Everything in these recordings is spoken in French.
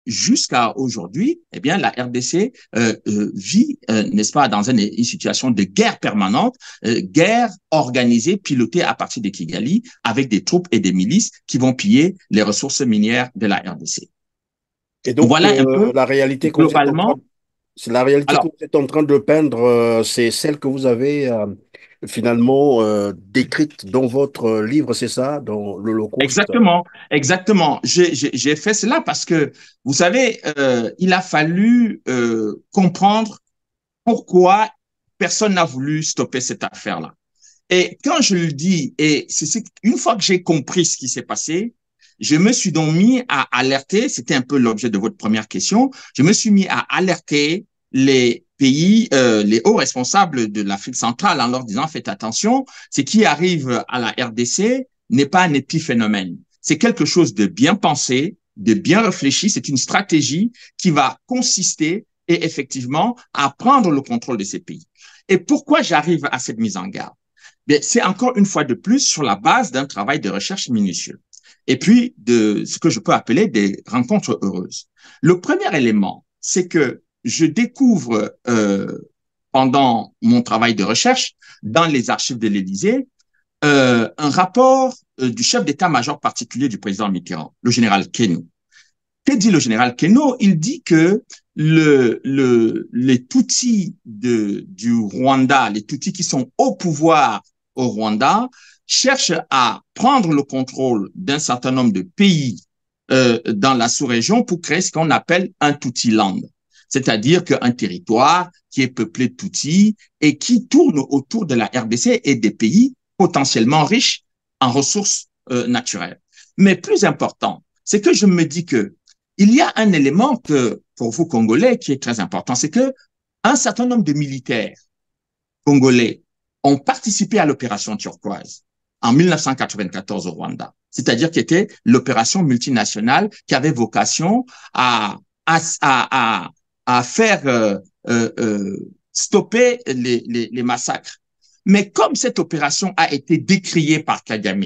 jusqu'à aujourd'hui, eh bien, la RDC vit, n'est-ce pas, dans une situation de guerre permanente, guerre organisée, pilotée à partir de Kigali, avec des troupes et des milices qui vont piller les ressources minières de la RDC. Et donc, Voilà un peu, la réalité que vous êtes en train, globalement. c'est la réalité que Alors, vous êtes en train de peindre, c'est celle que vous avez finalement décrite dans votre livre, c'est ça, dans l'Holocauste. exactement, exactement. J'ai fait cela parce que, vous savez, il a fallu comprendre pourquoi personne n'a voulu stopper cette affaire-là. Et quand je le dis, et c'est une fois que j'ai compris ce qui s'est passé, je me suis donc mis à alerter, c'était un peu l'objet de votre première question, je me suis mis à alerter les pays, les hauts responsables de l'Afrique centrale en leur disant, faites attention, ce qui arrive à la RDC n'est pas un épiphénomène. C'est quelque chose de bien pensé, de bien réfléchi, c'est une stratégie qui va consister et effectivement à prendre le contrôle de ces pays. Et pourquoi j'arrive à cette mise en garde? C'est encore une fois de plus sur la base d'un travail de recherche minutieux et puis de ce que je peux appeler des rencontres heureuses. Le premier élément, c'est que je découvre pendant mon travail de recherche dans les archives de l'Élysée un rapport du chef d'état-major particulier du président Mitterrand, le général Keno. Que dit le général Keno? Il dit que les Tutsis du Rwanda, les Tutsis qui sont au pouvoir au Rwanda, cherchent à prendre le contrôle d'un certain nombre de pays dans la sous-région pour créer ce qu'on appelle un Tutsi-land, c'est-à-dire qu'un territoire qui est peuplé de Tutsis et qui tourne autour de la RDC et des pays potentiellement riches en ressources naturelles. Mais plus important, c'est que je me dis que il y a un élément que, pour vous Congolais, qui est très important, c'est que un certain nombre de militaires congolais ont participé à l'opération turquoise en 1994 au Rwanda. C'est-à-dire qui était l'opération multinationale qui avait vocation à faire stopper les massacres. Mais comme cette opération a été décriée par Kagame,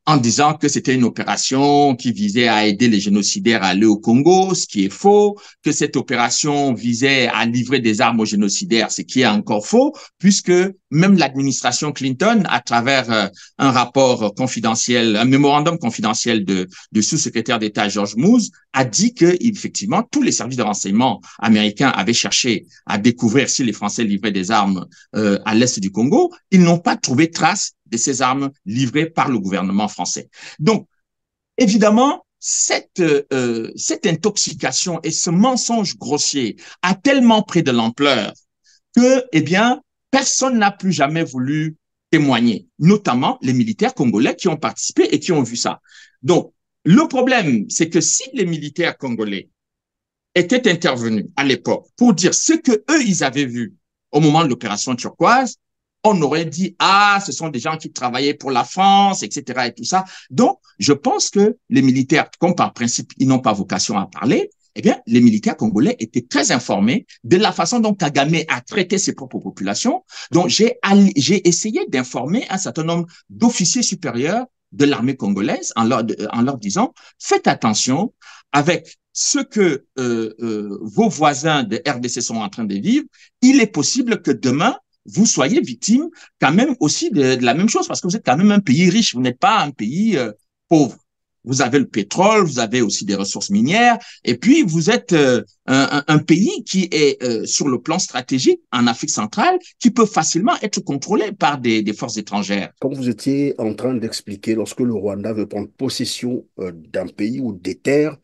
en disant que c'était une opération qui visait à aider les génocidaires à aller au Congo, ce qui est faux, que cette opération visait à livrer des armes aux génocidaires, ce qui est encore faux, puisque même l'administration Clinton, à travers un rapport confidentiel, un mémorandum confidentiel de sous-secrétaire d'État George Moose, a dit que, effectivement, tous les services de renseignement américains avaient cherché à découvrir si les Français livraient des armes à l'est du Congo. Ils n'ont pas trouvé trace de ces armes livrées par le gouvernement français. Donc, évidemment, cette intoxication et ce mensonge grossier a tellement pris de l'ampleur que, eh bien, personne n'a plus jamais voulu témoigner, notamment les militaires congolais qui ont participé et qui ont vu ça. Donc, le problème, c'est que si les militaires congolais étaient intervenus à l'époque pour dire ce que eux ils avaient vu au moment de l'opération turquoise, on aurait dit, ah, ce sont des gens qui travaillaient pour la France, etc. et tout ça. Donc, je pense que les militaires, comme par principe, ils n'ont pas vocation à parler, eh bien, les militaires congolais étaient très informés de la façon dont Kagame a traité ses propres populations. Donc, j'ai essayé d'informer un certain nombre d'officiers supérieurs de l'armée congolaise en leur disant, faites attention avec ce que vos voisins de RDC sont en train de vivre. Il est possible que demain, vous soyez victime quand même aussi de la même chose, parce que vous êtes quand même un pays riche, vous n'êtes pas un pays pauvre. Vous avez le pétrole, vous avez aussi des ressources minières, et puis vous êtes un pays qui est sur le plan stratégique en Afrique centrale, qui peut facilement être contrôlé par des forces étrangères. Comme vous étiez en train d'expliquer, lorsque le Rwanda veut prendre possession d'un pays ou des terres,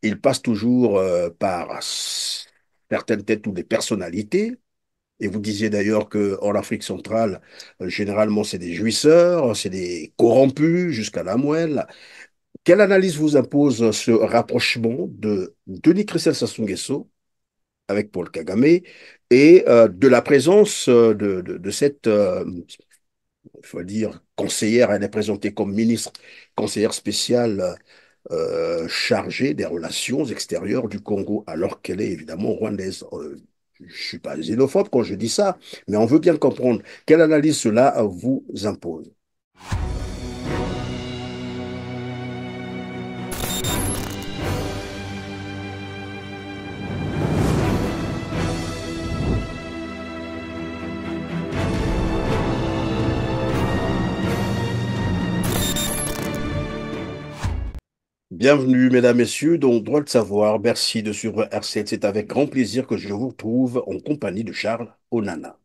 il passe toujours par certaines têtes ou des personnalités. Et vous disiez d'ailleurs qu'en Afrique centrale, généralement, c'est des jouisseurs, c'est des corrompus jusqu'à la moelle. Quelle analyse vous impose ce rapprochement de Denis Christel Sassou Nguesso avec Paul Kagame et de la présence de cette, il faut dire, conseillère, elle est présentée comme ministre, conseillère spéciale chargée des relations extérieures du Congo, alors qu'elle est évidemment rwandaise. Je ne suis pas xénophobe quand je dis ça, mais on veut bien comprendre quelle analyse cela vous impose. Bienvenue, mesdames, messieurs, dans Droit de savoir. Merci de suivre R7. C'est avec grand plaisir que je vous retrouve en compagnie de Charles Onana,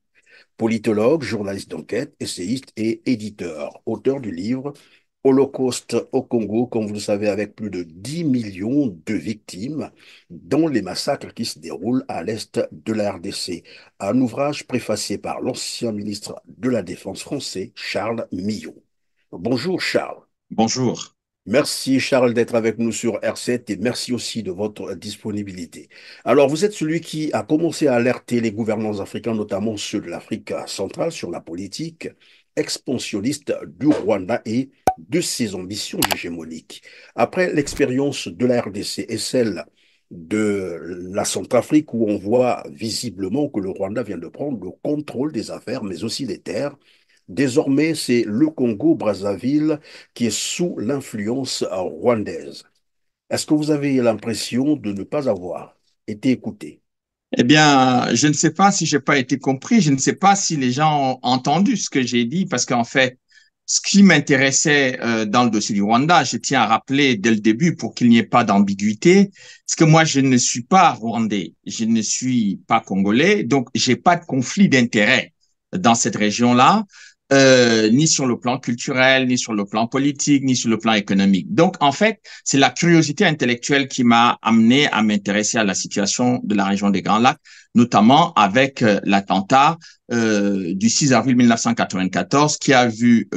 politologue, journaliste d'enquête, essayiste et éditeur, auteur du livre Holocauste au Congo, comme vous le savez, avec plus de 10 millions de victimes dans les massacres qui se déroulent à l'est de la RDC. Un ouvrage préfacé par l'ancien ministre de la Défense français, Charles Millot. Bonjour Charles. Bonjour. Merci Charles d'être avec nous sur R7 et merci aussi de votre disponibilité. Alors vous êtes celui qui a commencé à alerter les gouvernants africains, notamment ceux de l'Afrique centrale, sur la politique expansionniste du Rwanda et de ses ambitions hégémoniques. Après l'expérience de la RDC et celle de la Centrafrique, où on voit visiblement que le Rwanda vient de prendre le contrôle des affaires, mais aussi des terres, désormais, c'est le Congo-Brazzaville qui est sous l'influence rwandaise. Est-ce que vous avez l'impression de ne pas avoir été écouté? Eh bien, je ne sais pas si j'ai pas été compris, je ne sais pas si les gens ont entendu ce que j'ai dit, parce qu'en fait, ce qui m'intéressait dans le dossier du Rwanda, je tiens à rappeler dès le début pour qu'il n'y ait pas d'ambiguïté, c'est que moi, je ne suis pas rwandais, je ne suis pas congolais, donc j'ai pas de conflit d'intérêt dans cette région-là. Ni sur le plan culturel, ni sur le plan politique, ni sur le plan économique. Donc, en fait, c'est la curiosité intellectuelle qui m'a amené à m'intéresser à la situation de la région des Grands Lacs, notamment avec l'attentat du 6 avril 1994 qui a vu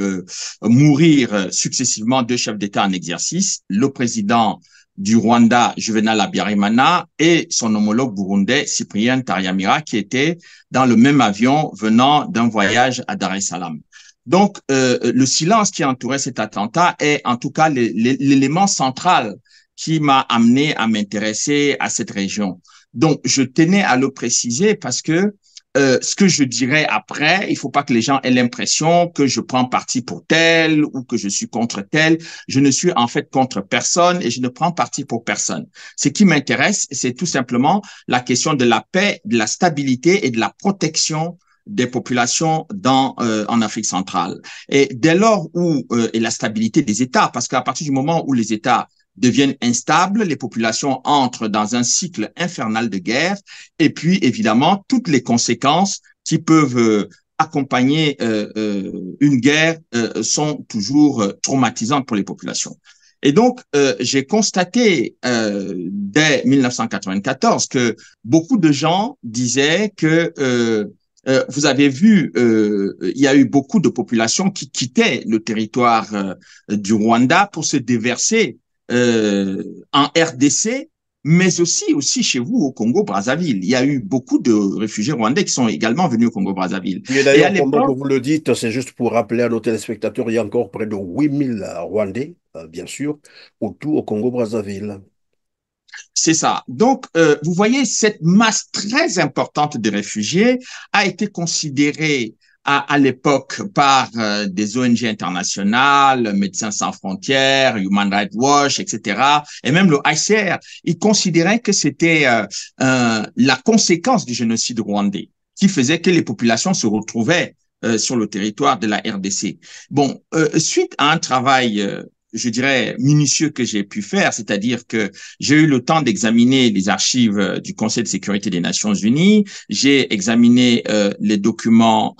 mourir successivement deux chefs d'État en exercice, le président du Rwanda, Juvenal Habyarimana, et son homologue burundais, Cyprien Taryamira, qui était dans le même avion venant d'un voyage à Dar es Salaam. Donc, le silence qui entourait cet attentat est en tout cas l'élément central qui m'a amené à m'intéresser à cette région. Donc, je tenais à le préciser parce que ce que je dirais après, il faut pas que les gens aient l'impression que je prends parti pour tel ou que je suis contre tel. Je ne suis en fait contre personne et je ne prends parti pour personne. Ce qui m'intéresse, c'est tout simplement la question de la paix, de la stabilité et de la protection des populations en Afrique centrale. Et dès lors où, et la stabilité des États, parce qu'à partir du moment où les États deviennent instables, les populations entrent dans un cycle infernal de guerre, et puis évidemment, toutes les conséquences qui peuvent accompagner une guerre sont toujours traumatisantes pour les populations. Et donc, j'ai constaté dès 1994 que beaucoup de gens disaient que vous avez vu, il y a eu beaucoup de populations qui quittaient le territoire du Rwanda pour se déverser en RDC, mais aussi chez vous au Congo-Brazzaville. Il y a eu beaucoup de réfugiés rwandais qui sont également venus au Congo-Brazzaville. Et Et à d'ailleurs, pendant que l'époque, vous le dites, c'est juste pour rappeler à nos téléspectateurs, il y a encore près de 8000 Rwandais, bien sûr, autour au Congo-Brazzaville. c'est ça. Donc, vous voyez, cette masse très importante de réfugiés a été considérée à l'époque par des ONG internationales, Médecins sans frontières, Human Rights Watch, etc., et même le HCR. Ils considéraient que c'était la conséquence du génocide rwandais qui faisait que les populations se retrouvaient sur le territoire de la RDC. Bon, suite à un travail je dirais, minutieux que j'ai pu faire, c'est-à-dire que j'ai eu le temps d'examiner les archives du Conseil de sécurité des Nations Unies, j'ai examiné les documents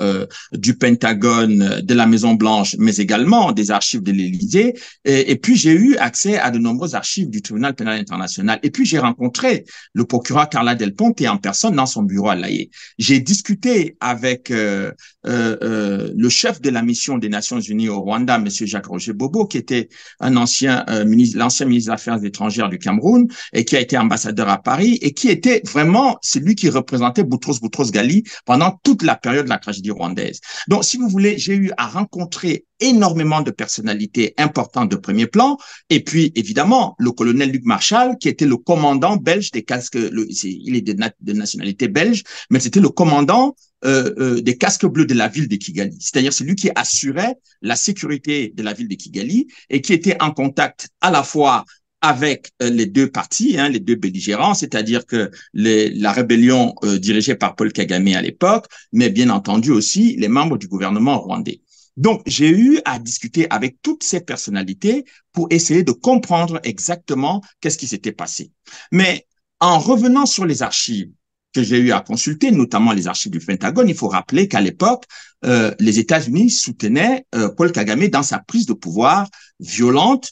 du Pentagone, de la Maison-Blanche, mais également des archives de l'Élysée, et puis j'ai eu accès à de nombreuses archives du Tribunal pénal international, et puis j'ai rencontré le procureur Carla Del Ponte en personne dans son bureau à La Haye. J'ai discuté avec le chef de la mission des Nations Unies au Rwanda, M. Jacques-Roger Bobo, qui était un ancien l'ancien ministre des Affaires étrangères du Cameroun et qui a été ambassadeur à Paris et qui était vraiment celui qui représentait Boutros Ghali pendant toute la période de la tragédie rwandaise. Donc, si vous voulez, j'ai eu à rencontrer énormément de personnalités importantes de premier plan et puis évidemment le colonel Luc Marchal qui était le commandant belge des casques, il est de nationalité belge, mais c'était le commandant des casques bleus de la ville de Kigali. C'est-à-dire c'est lui qui assurait la sécurité de la ville de Kigali et qui était en contact à la fois avec les deux parties, les deux belligérants, c'est-à-dire que la rébellion dirigée par Paul Kagame à l'époque, mais bien entendu aussi les membres du gouvernement rwandais. Donc, j'ai eu à discuter avec toutes ces personnalités pour essayer de comprendre exactement qu'est-ce qui s'était passé. Mais en revenant sur les archives que j'ai eu à consulter, notamment les archives du Pentagone, il faut rappeler qu'à l'époque, les États-Unis soutenaient Paul Kagame dans sa prise de pouvoir violente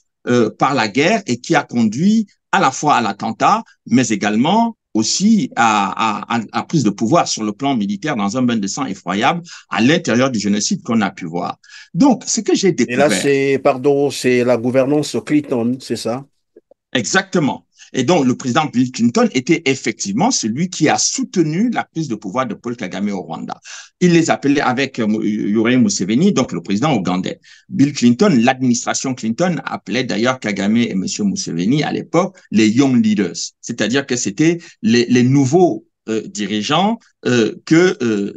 par la guerre et qui a conduit à la fois à l'attentat, mais également aussi à prise de pouvoir sur le plan militaire dans un bain de sang effroyable à l'intérieur du génocide qu'on a pu voir. Donc, ce que j'ai Et là, découvert, c'est la gouvernance Clinton, c'est ça? exactement. Et donc, le président Bill Clinton était effectivement celui qui a soutenu la prise de pouvoir de Paul Kagame au Rwanda. Il les appelait avec Yoweri Museveni, donc le président ougandais. Bill Clinton, l'administration Clinton appelait d'ailleurs Kagame et M. Museveni à l'époque les Young Leaders, c'est-à-dire que c'était les nouveaux dirigeants que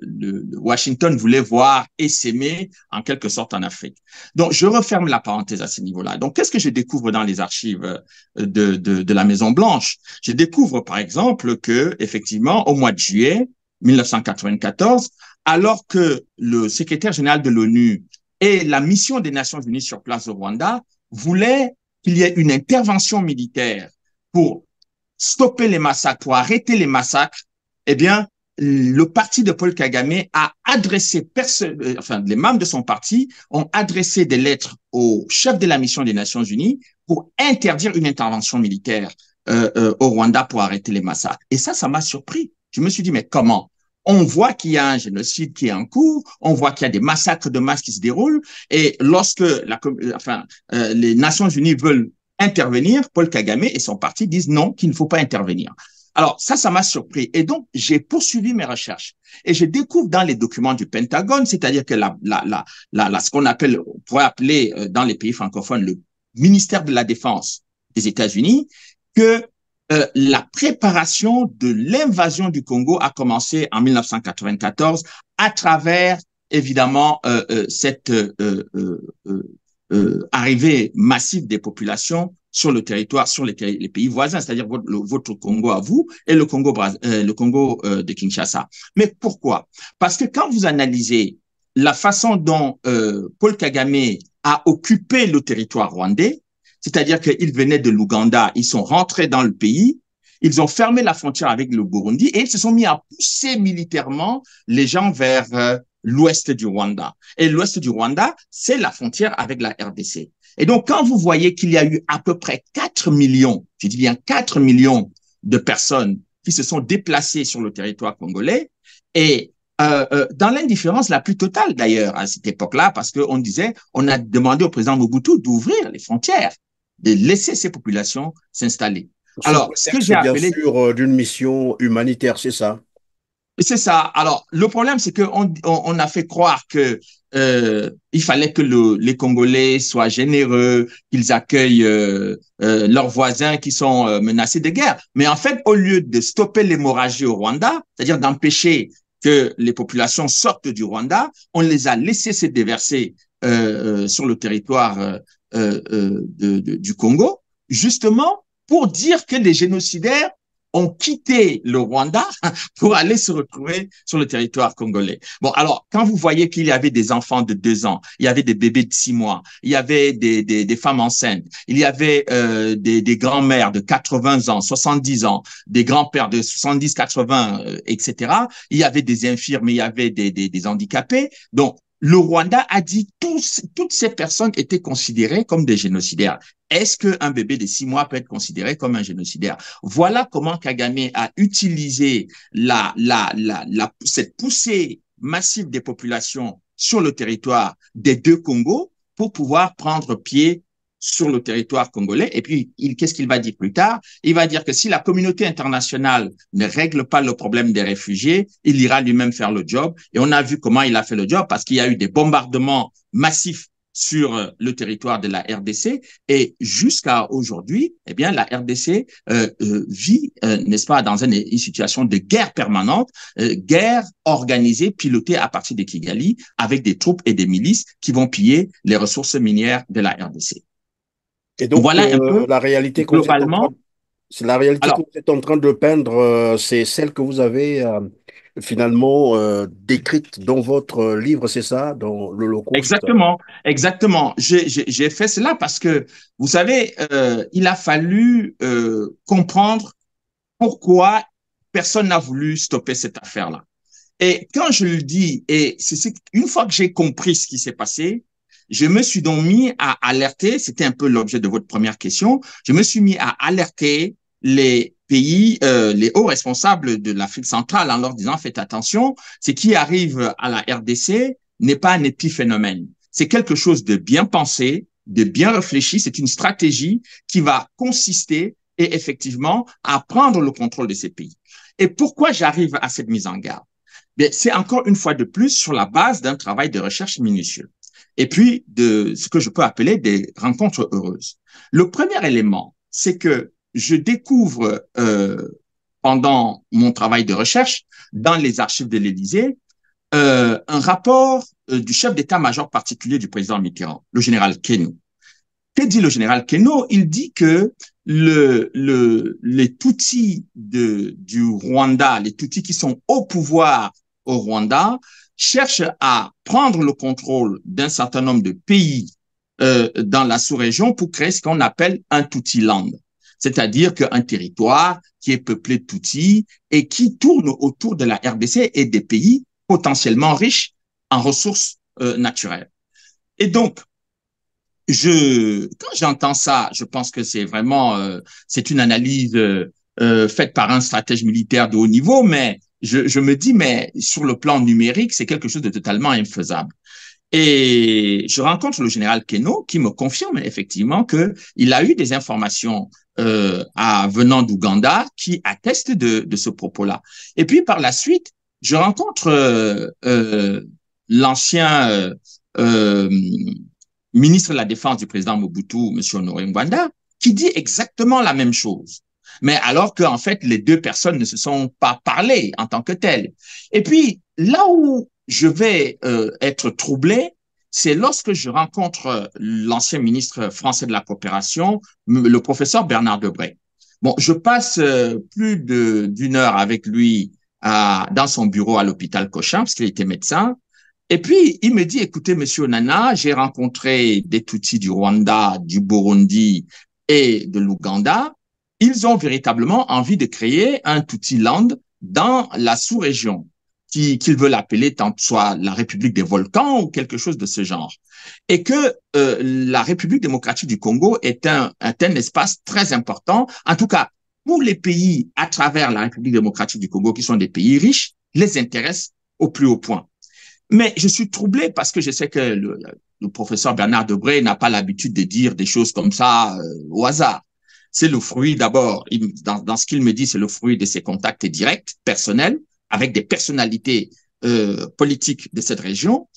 Washington voulait voir essaimer en quelque sorte en Afrique. Donc, je referme la parenthèse à ce niveau-là. Donc, qu'est-ce que je découvre dans les archives de la Maison Blanche? Je découvre, par exemple, que effectivement, au mois de juillet 1994, alors que le secrétaire général de l'ONU et la mission des Nations Unies sur place au Rwanda voulaient qu'il y ait une intervention militaire pour stopper les massacres, pour arrêter les massacres, eh bien, le parti de Paul Kagame a adressé, enfin, les membres de son parti ont adressé des lettres au chef de la mission des Nations Unies pour interdire une intervention militaire au Rwanda pour arrêter les massacres. Et ça m'a surpris. Je me suis dit, mais comment? On voit qu'il y a un génocide qui est en cours, on voit qu'il y a des massacres de masse qui se déroulent, et lorsque les Nations Unies veulent intervenir, Paul Kagame et son parti disent non, qu'il ne faut pas intervenir. Alors, ça m'a surpris. Et donc, j'ai poursuivi mes recherches. Et je découvre dans les documents du Pentagone, c'est-à-dire que ce qu'on appelle, on pourrait appeler dans les pays francophones le ministère de la Défense des États-Unis, que la préparation de l'invasion du Congo a commencé en 1994 à travers, évidemment, cette arrivée massive des populations sur le territoire, sur les pays voisins, c'est-à-dire votre Congo à vous et le Congo de Kinshasa. Mais pourquoi? Parce que quand vous analysez la façon dont Paul Kagame a occupé le territoire rwandais, c'est-à-dire qu'ils venaient de l'Ouganda, ils sont rentrés dans le pays, ils ont fermé la frontière avec le Burundi et ils se sont mis à pousser militairement les gens vers l'ouest du Rwanda. Et l'ouest du Rwanda, c'est la frontière avec la RDC. Et donc, quand vous voyez qu'il y a eu à peu près 4 millions, je dis bien 4 millions de personnes qui se sont déplacées sur le territoire congolais, et dans l'indifférence la plus totale d'ailleurs à cette époque-là, parce qu'on disait, on a demandé au président Mobutu d'ouvrir les frontières, de laisser ces populations s'installer. Sous Alors, ce que prétexte, j'ai bien appelé sûr, d'une mission humanitaire, c'est ça? c'est ça. Alors, le problème, c'est qu'on a fait croire que il fallait que les Congolais soient généreux, qu'ils accueillent leurs voisins qui sont menacés de guerre. Mais en fait, au lieu de stopper l'hémorragie au Rwanda, c'est-à-dire d'empêcher que les populations sortent du Rwanda, on les a laissés se déverser sur le territoire du Congo, justement pour dire que les génocidaires ont quitté le Rwanda pour aller se retrouver sur le territoire congolais. Bon, alors, quand vous voyez qu'il y avait des enfants de 2 ans, il y avait des bébés de 6 mois, il y avait des femmes enceintes, il y avait des grands-mères de 80 ans, 70 ans, des grands-pères de 70, 80, etc. Il y avait des infirmes, il y avait des handicapés. Donc, le Rwanda a dit toutes ces personnes étaient considérées comme des génocidaires. Est-ce qu'un bébé de 6 mois peut être considéré comme un génocidaire? Voilà comment Kagame a utilisé cette poussée massive des populations sur le territoire des deux Congos pour pouvoir prendre pied sur le territoire congolais. Et puis, qu'est-ce qu'il va dire plus tard? Il va dire que si la communauté internationale ne règle pas le problème des réfugiés, il ira lui-même faire le job. Et on a vu comment il a fait le job parce qu'il y a eu des bombardements massifs sur le territoire de la RDC et jusqu'à aujourd'hui, eh bien la RDC vit, n'est-ce pas, dans une situation de guerre permanente, guerre organisée, pilotée à partir de Kigali, avec des troupes et des milices qui vont piller les ressources minières de la RDC. Et donc, Voilà un peu la réalité que globalement. c'est la réalité que Alors, vous êtes en train de peindre, c'est celle que vous avez finalement décrite dans votre livre, c'est ça, dans l'Holocauste? Exactement, exactement. J'ai fait cela parce que, vous savez, il a fallu comprendre pourquoi personne n'a voulu stopper cette affaire-là. Et quand je le dis, et c'est une fois que j'ai compris ce qui s'est passé, je me suis donc mis à alerter, c'était un peu l'objet de votre première question, je me suis mis à alerter les pays, les hauts responsables de l'Afrique centrale en leur disant, faites attention, ce qui arrive à la RDC n'est pas un épiphénomène. C'est quelque chose de bien pensé, de bien réfléchi, c'est une stratégie qui va consister et effectivement à prendre le contrôle de ces pays. Et pourquoi j'arrive à cette mise en garde? C'est encore une fois de plus sur la base d'un travail de recherche minutieux et puis de ce que je peux appeler des rencontres heureuses. Le premier élément, c'est que je découvre pendant mon travail de recherche dans les archives de l'Élysée un rapport du chef d'état-major particulier du président Mitterrand, le général Quenu. Que dit le général Quenu? Il dit que les Tutsis du Rwanda, les Tutsis qui sont au pouvoir au Rwanda, cherchent à prendre le contrôle d'un certain nombre de pays dans la sous-région pour créer ce qu'on appelle un Tutsi-land, c'est-à-dire qu'un territoire qui est peuplé de Tutsis et qui tourne autour de la RDC et des pays potentiellement riches en ressources naturelles. Et donc, quand j'entends ça, je pense que c'est vraiment, c'est une analyse faite par un stratège militaire de haut niveau, mais je me dis, mais sur le plan numérique, c'est quelque chose de totalement infaisable. Et je rencontre le général Keno qui me confirme effectivement qu'il a eu des informations venant d'Ouganda qui attestent de ce propos-là. Et puis par la suite, je rencontre l'ancien ministre de la Défense du président Mobutu, M. Honoré Ngwanda, qui dit exactement la même chose. Mais alors qu'en fait, les deux personnes ne se sont pas parlé en tant que telles. Et puis, là où je vais être troublé, c'est lorsque je rencontre l'ancien ministre français de la coopération, le professeur Bernard Debré. Bon, je passe plus d'une heure avec lui dans son bureau à l'hôpital Cochin, parce qu'il était médecin. Et puis, il me dit, écoutez, monsieur Onana, j'ai rencontré des Tutsis du Rwanda, du Burundi et de l'Ouganda. Ils ont véritablement envie de créer un Tutsi-land dans la sous-région qu'ils veulent appeler tant soit la République des volcans ou quelque chose de ce genre. Et que la République démocratique du Congo est un espace très important. En tout cas, pour les pays à travers la République démocratique du Congo, qui sont des pays riches, les intéressent au plus haut point. Mais je suis troublé parce que je sais que le professeur Bernard Debré n'a pas l'habitude de dire des choses comme ça au hasard. C'est le fruit d'abord, dans ce qu'il me dit, c'est le fruit de ses contacts directs, personnels, avec des personnalités politiques de cette région.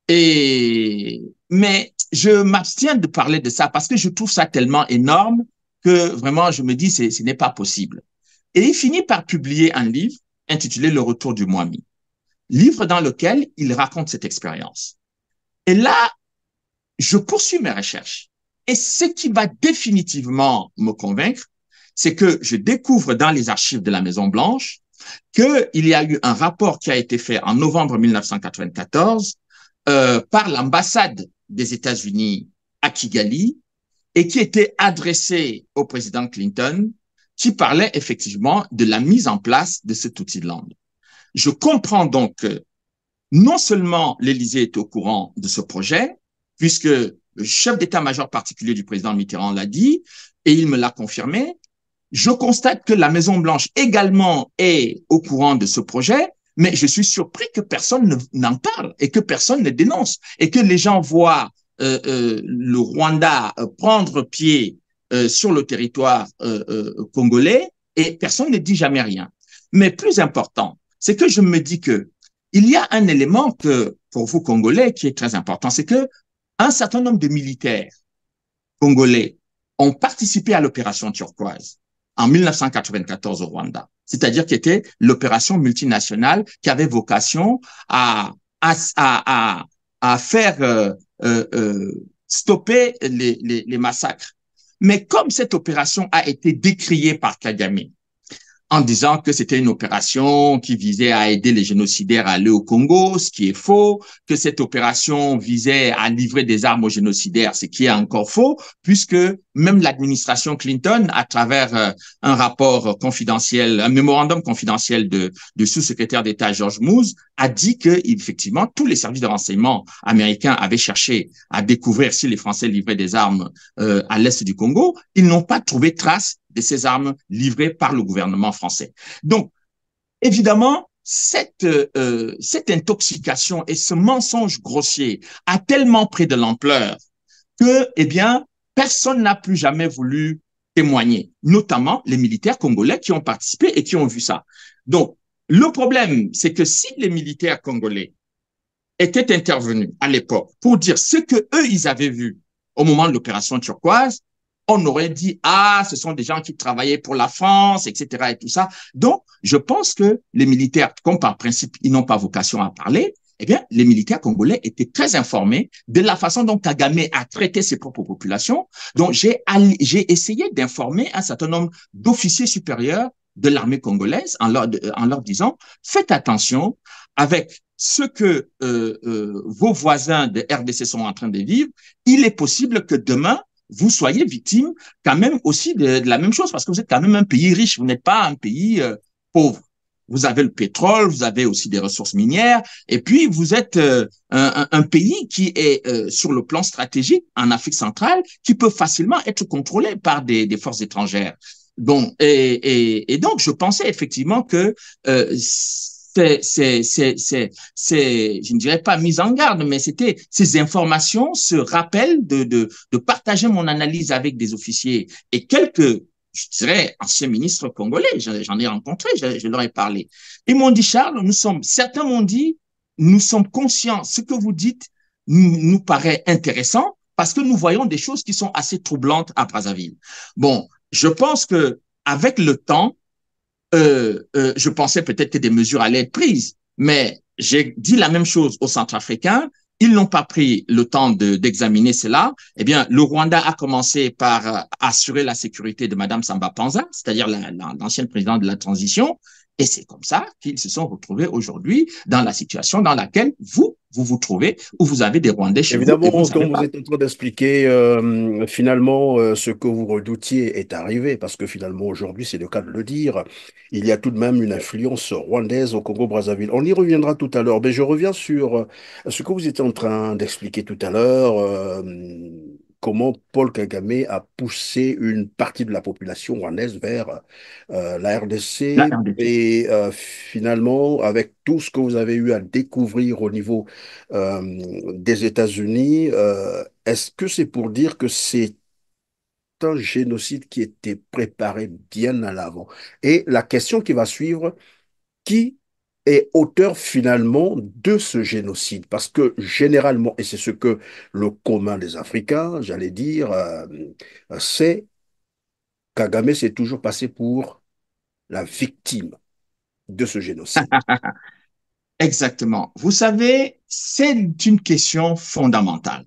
Mais je m'abstiens de parler de ça parce que je trouve ça tellement énorme que vraiment je me dis ce n'est pas possible. Et il finit par publier un livre intitulé Le Retour du Mwami, livre dans lequel il raconte cette expérience. Et là, je poursuis mes recherches. Et ce qui va définitivement me convaincre, c'est que je découvre dans les archives de la Maison-Blanche qu'il y a eu un rapport qui a été fait en novembre 1994 par l'ambassade des États-Unis à Kigali et qui était adressé au président Clinton, qui parlait effectivement de la mise en place de ce Tutsi-land. Je comprends donc que non seulement l'Élysée est au courant de ce projet, puisque le chef d'état-major particulier du président Mitterrand l'a dit, et il me l'a confirmé. Je constate que la Maison-Blanche également est au courant de ce projet, mais je suis surpris que personne n'en parle et que personne ne dénonce et que les gens voient le Rwanda prendre pied sur le territoire congolais et personne ne dit jamais rien. Mais plus important, c'est que je me dis que il y a un élément que, pour vous Congolais, qui est très important, c'est que un certain nombre de militaires congolais ont participé à l'opération turquoise en 1994 au Rwanda, c'est-à-dire qui était l'opération multinationale qui avait vocation à faire stopper les massacres. Mais comme cette opération a été décriée par Kagame, en disant que c'était une opération qui visait à aider les génocidaires à aller au Congo, ce qui est faux, que cette opération visait à livrer des armes aux génocidaires, ce qui est encore faux, puisque même l'administration Clinton, à travers un rapport confidentiel, un mémorandum confidentiel de sous-secrétaire d'État George Moose, a dit que, effectivement, tous les services de renseignement américains avaient cherché à découvrir si les Français livraient des armes à l'est du Congo. Ils n'ont pas trouvé trace de ces armes livrées par le gouvernement français. Donc, évidemment, cette intoxication et ce mensonge grossier a tellement pris de l'ampleur que, eh bien, personne n'a plus jamais voulu témoigner, notamment les militaires congolais qui ont participé et qui ont vu ça. Donc, le problème, c'est que si les militaires congolais étaient intervenus à l'époque pour dire ce que eux ils avaient vu au moment de l'opération turquoise, on aurait dit, ah, ce sont des gens qui travaillaient pour la France, etc. et tout ça. Donc, je pense que les militaires, comme par principe, ils n'ont pas vocation à parler, eh bien, les militaires congolais étaient très informés de la façon dont Kagame a traité ses propres populations. Donc, j'ai essayé d'informer un certain nombre d'officiers supérieurs de l'armée congolaise en leur disant, faites attention avec ce que vos voisins de RDC sont en train de vivre. Il est possible que demain, vous soyez victime quand même aussi de la même chose, parce que vous êtes quand même un pays riche, vous n'êtes pas un pays pauvre. Vous avez le pétrole, vous avez aussi des ressources minières, et puis vous êtes un pays qui est sur le plan stratégique en Afrique centrale, qui peut facilement être contrôlé par des forces étrangères. Bon, et donc je pensais effectivement que je ne dirais pas mise en garde, mais c'était ces informations, ce rappel de partager mon analyse avec des officiers et quelques, je dirais, anciens ministres congolais. J'en ai rencontré, je leur ai parlé. Ils m'ont dit, Charles, certains m'ont dit, nous sommes conscients, ce que vous dites nous paraît intéressant parce que nous voyons des choses qui sont assez troublantes à Brazzaville. Bon, je pense que avec le temps, je pensais peut-être que des mesures allaient être prises, mais j'ai dit la même chose aux Centrafricains. Ils n'ont pas pris le temps d'examiner cela. Eh bien, le Rwanda a commencé par assurer la sécurité de Madame Samba Panza, c'est-à-dire l'ancienne présidente de la transition. Et c'est comme ça qu'ils se sont retrouvés aujourd'hui dans la situation dans laquelle vous trouvez, où vous avez des Rwandais chez vous et vous Évidemment, ne savez comme vous pas. êtes en train d'expliquer, finalement, ce que vous redoutiez est arrivé, parce que finalement, aujourd'hui, c'est le cas de le dire, il y a tout de même une influence rwandaise au Congo-Brazzaville. On y reviendra tout à l'heure, mais je reviens sur ce que vous étiez en train d'expliquer tout à l'heure, comment Paul Kagame a poussé une partie de la population rwandaise vers la La RDC, RDC. et finalement, avec tout ce que vous avez eu à découvrir au niveau des États-Unis, est-ce que c'est pour dire que c'est un génocide qui était préparé bien à l'avant? Et la question qui va suivre, qui est auteur finalement de ce génocide? Parce que généralement, et c'est ce que le commun des Africains, j'allais dire, c'est Kagame s'est toujours passé pour la victime de ce génocide. Exactement. Vous savez, c'est une question fondamentale.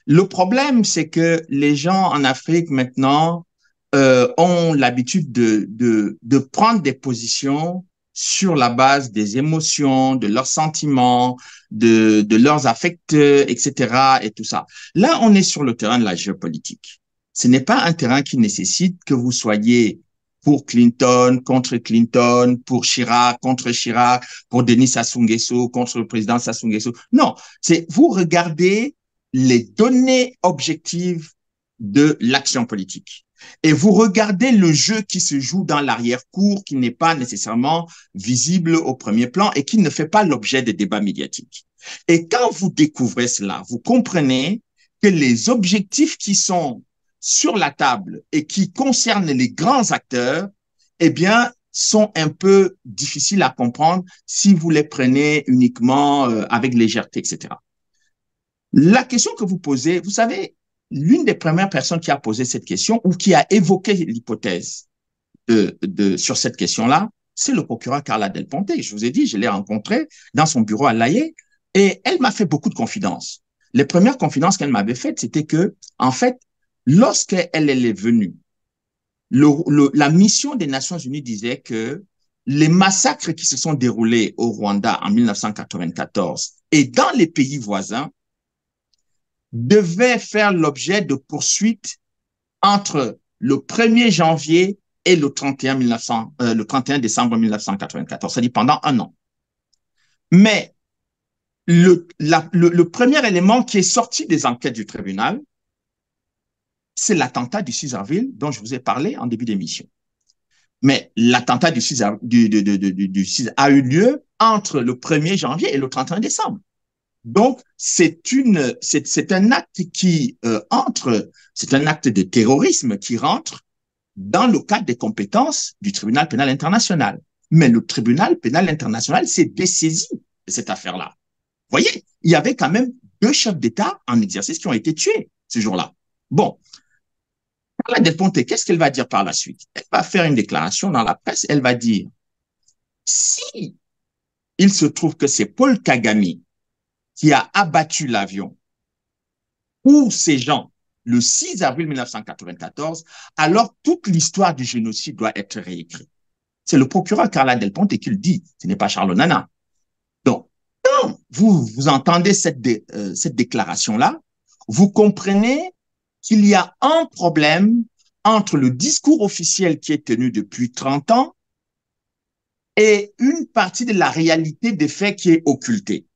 Le problème, c'est que les gens en Afrique maintenant ont l'habitude de prendre des positions sur la base des émotions, de leurs sentiments, de leurs affects, etc. et tout ça. Là, on est sur le terrain de la géopolitique. Ce n'est pas un terrain qui nécessite que vous soyez pour Clinton, contre Clinton, pour Chirac, contre Chirac, pour Denis Sassou Nguesso, contre le président Sassou Nguesso. Non, c'est vous regardez les données objectives de l'action politique. Et vous regardez le jeu qui se joue dans l'arrière-cour, qui n'est pas nécessairement visible au premier plan et qui ne fait pas l'objet de débats médiatiques. Et quand vous découvrez cela, vous comprenez que les objectifs qui sont sur la table et qui concernent les grands acteurs, eh bien, sont un peu difficiles à comprendre si vous les prenez uniquement avec légèreté, etc. La question que vous posez, vous savez, l'une des premières personnes qui a posé cette question ou qui a évoqué l'hypothèse sur cette question-là, c'est le procureur Carla Del Ponte. Je vous ai dit, je l'ai rencontrée dans son bureau à l'Aïe et elle m'a fait beaucoup de confidences. Les premières confidences qu'elle m'avait faites, c'était que, en fait, lorsqu'elle est venue la mission des Nations Unies disait que les massacres qui se sont déroulés au Rwanda en 1994 et dans les pays voisins devaient faire l'objet de poursuites entre le 1er janvier et le 31 décembre 1994, c'est-à-dire pendant un an. Mais le premier élément qui est sorti des enquêtes du tribunal, c'est l'attentat du 6 avril dont je vous ai parlé en début d'émission. Mais l'attentat du 6 a eu lieu entre le 1er janvier et le 31 décembre. Donc, c'est un acte qui c'est un acte de terrorisme qui rentre dans le cadre des compétences du tribunal pénal international. Mais le tribunal pénal international s'est dessaisi de cette affaire-là. Vous voyez, il y avait quand même 2 chefs d'État en exercice qui ont été tués ce jour-là. Bon, Carla Del Ponte, qu'est-ce qu'elle va dire par la suite? Elle va faire une déclaration dans la presse, elle va dire, si il se trouve que c'est Paul Kagame qui a abattu l'avion pour ces gens le 6 avril 1994, alors toute l'histoire du génocide doit être réécrite. C'est le procureur Carla Del Ponte qui le dit, ce n'est pas Charles Nana. Donc, quand vous entendez cette déclaration-là, vous comprenez qu'il y a un problème entre le discours officiel qui est tenu depuis 30 ans et une partie de la réalité des faits qui est occultée.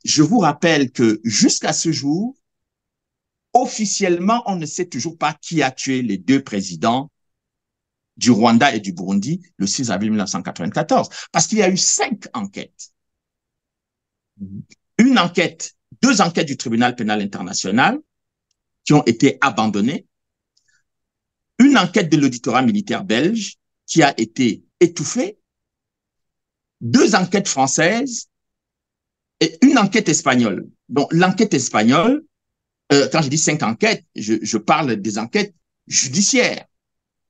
Je vous rappelle que jusqu'à ce jour, officiellement, on ne sait toujours pas qui a tué les 2 présidents du Rwanda et du Burundi le 6 avril 1994, parce qu'il y a eu 5 enquêtes. 2 enquêtes du tribunal pénal international qui ont été abandonnées, une enquête de l'auditorat militaire belge qui a été étouffée, 2 enquêtes françaises et une enquête espagnole. Donc, l'enquête espagnole, quand je dis 5 enquêtes, je parle des enquêtes judiciaires.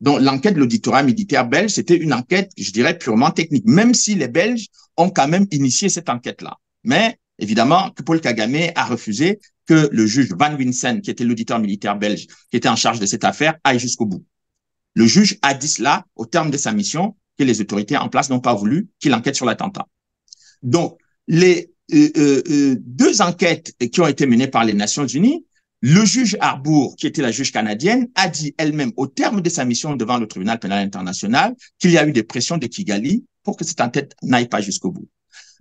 Donc, l'enquête de l'auditorat militaire belge, c'était une enquête, je dirais, purement technique, même si les Belges ont quand même initié cette enquête-là. Mais, évidemment, que Paul Kagame a refusé que le juge Van Winsen, qui était l'auditeur militaire belge, qui était en charge de cette affaire, aille jusqu'au bout. Le juge a dit cela au terme de sa mission, que les autorités en place n'ont pas voulu qu'il enquête sur l'attentat. Donc, les 2 enquêtes qui ont été menées par les Nations Unies, le juge Harbour, qui était la juge canadienne, a dit elle-même au terme de sa mission devant le tribunal pénal international qu'il y a eu des pressions de Kigali pour que cette enquête n'aille pas jusqu'au bout.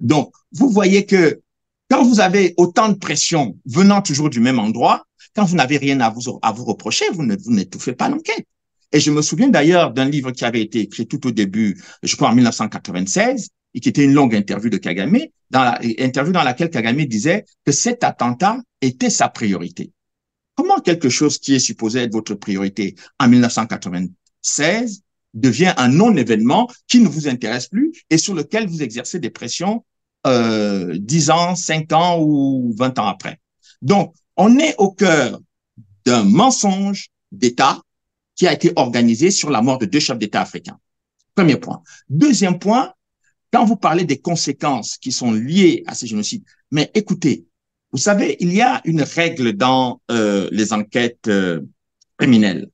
Donc, vous voyez que quand vous avez autant de pression venant toujours du même endroit, quand vous n'avez rien à vous reprocher, vous n'étouffez pas l'enquête. Et je me souviens d'ailleurs d'un livre qui avait été écrit tout au début, je crois en 1996, et qui était une longue interview de Kagame, interview dans laquelle Kagame disait que cet attentat était sa priorité. Comment quelque chose qui est supposé être votre priorité en 1996 devient un non-événement qui ne vous intéresse plus et sur lequel vous exercez des pressions 10 ans, 5 ans ou 20 ans après? Donc, on est au cœur d'un mensonge d'État qui a été organisé sur la mort de 2 chefs d'État africains. Premier point. Deuxième point, quand vous parlez des conséquences qui sont liées à ces génocides, mais écoutez, vous savez, il y a une règle dans les enquêtes criminelles.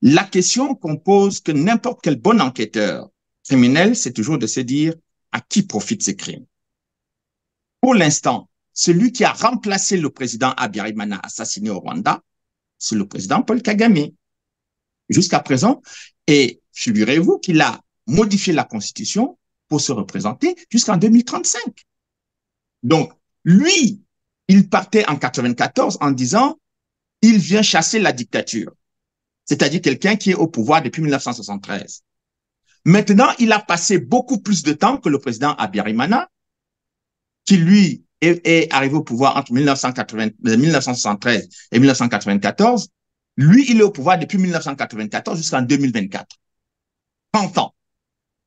La question qu'on pose, que n'importe quel bon enquêteur criminel, c'est toujours de se dire à qui profitent ces crimes. Pour l'instant, celui qui a remplacé le président Habyarimana assassiné au Rwanda, c'est le président Paul Kagame. Jusqu'à présent, et figurez-vous qu'il a modifié la Constitution pour se représenter jusqu'en 2035. Donc, lui, il partait en 94 en disant « il vient chasser la dictature », c'est-à-dire quelqu'un qui est au pouvoir depuis 1973. Maintenant, il a passé beaucoup plus de temps que le président Habyarimana, qui lui est arrivé au pouvoir entre 1973 et 1994. Lui, il est au pouvoir depuis 1994 jusqu'en 2024. 30 ans.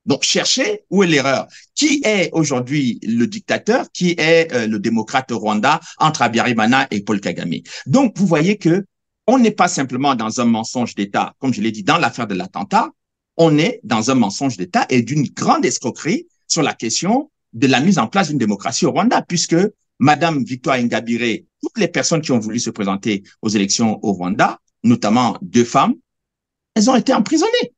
Donc, cherchez où est l'erreur. Qui est aujourd'hui le dictateur? Qui est le démocrate au Rwanda entre Habyarimana et Paul Kagame? Donc, vous voyez que on n'est pas simplement dans un mensonge d'État, comme je l'ai dit dans l'affaire de l'attentat, on est dans un mensonge d'État et d'une grande escroquerie sur la question de la mise en place d'une démocratie au Rwanda, puisque Madame Victoire Ingabire, toutes les personnes qui ont voulu se présenter aux élections au Rwanda, notamment 2 femmes, elles ont été emprisonnées.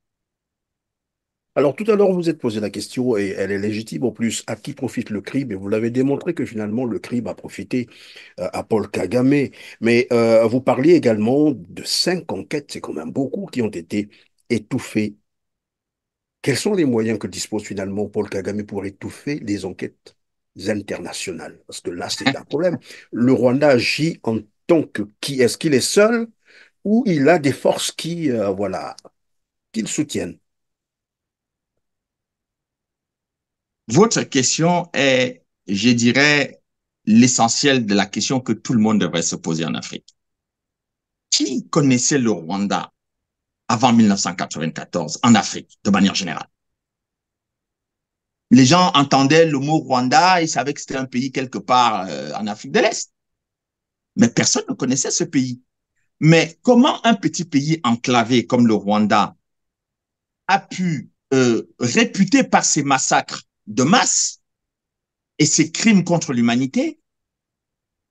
Alors, tout à l'heure, vous vous êtes posé la question, et elle est légitime en plus, à qui profite le crime? Et vous l'avez démontré que finalement, le crime a profité à Paul Kagame. Mais vous parliez également de 5 enquêtes, c'est quand même beaucoup, qui ont été étouffées. Quels sont les moyens que dispose finalement Paul Kagame pour étouffer les enquêtes internationales? Parce que là, c'est un problème. Le Rwanda agit en tant que qui? Est-ce qu'il est seul ou il a des forces qui, voilà, qui le soutiennent? Votre question est, je dirais, l'essentiel de la question que tout le monde devrait se poser en Afrique. Qui connaissait le Rwanda avant 1994 en Afrique, de manière générale? Les gens entendaient le mot Rwanda, ils savaient que c'était un pays quelque part en Afrique de l'Est. Mais personne ne connaissait ce pays. Mais comment un petit pays enclavé comme le Rwanda a pu, réputé par ses massacres de masse et ses crimes contre l'humanité,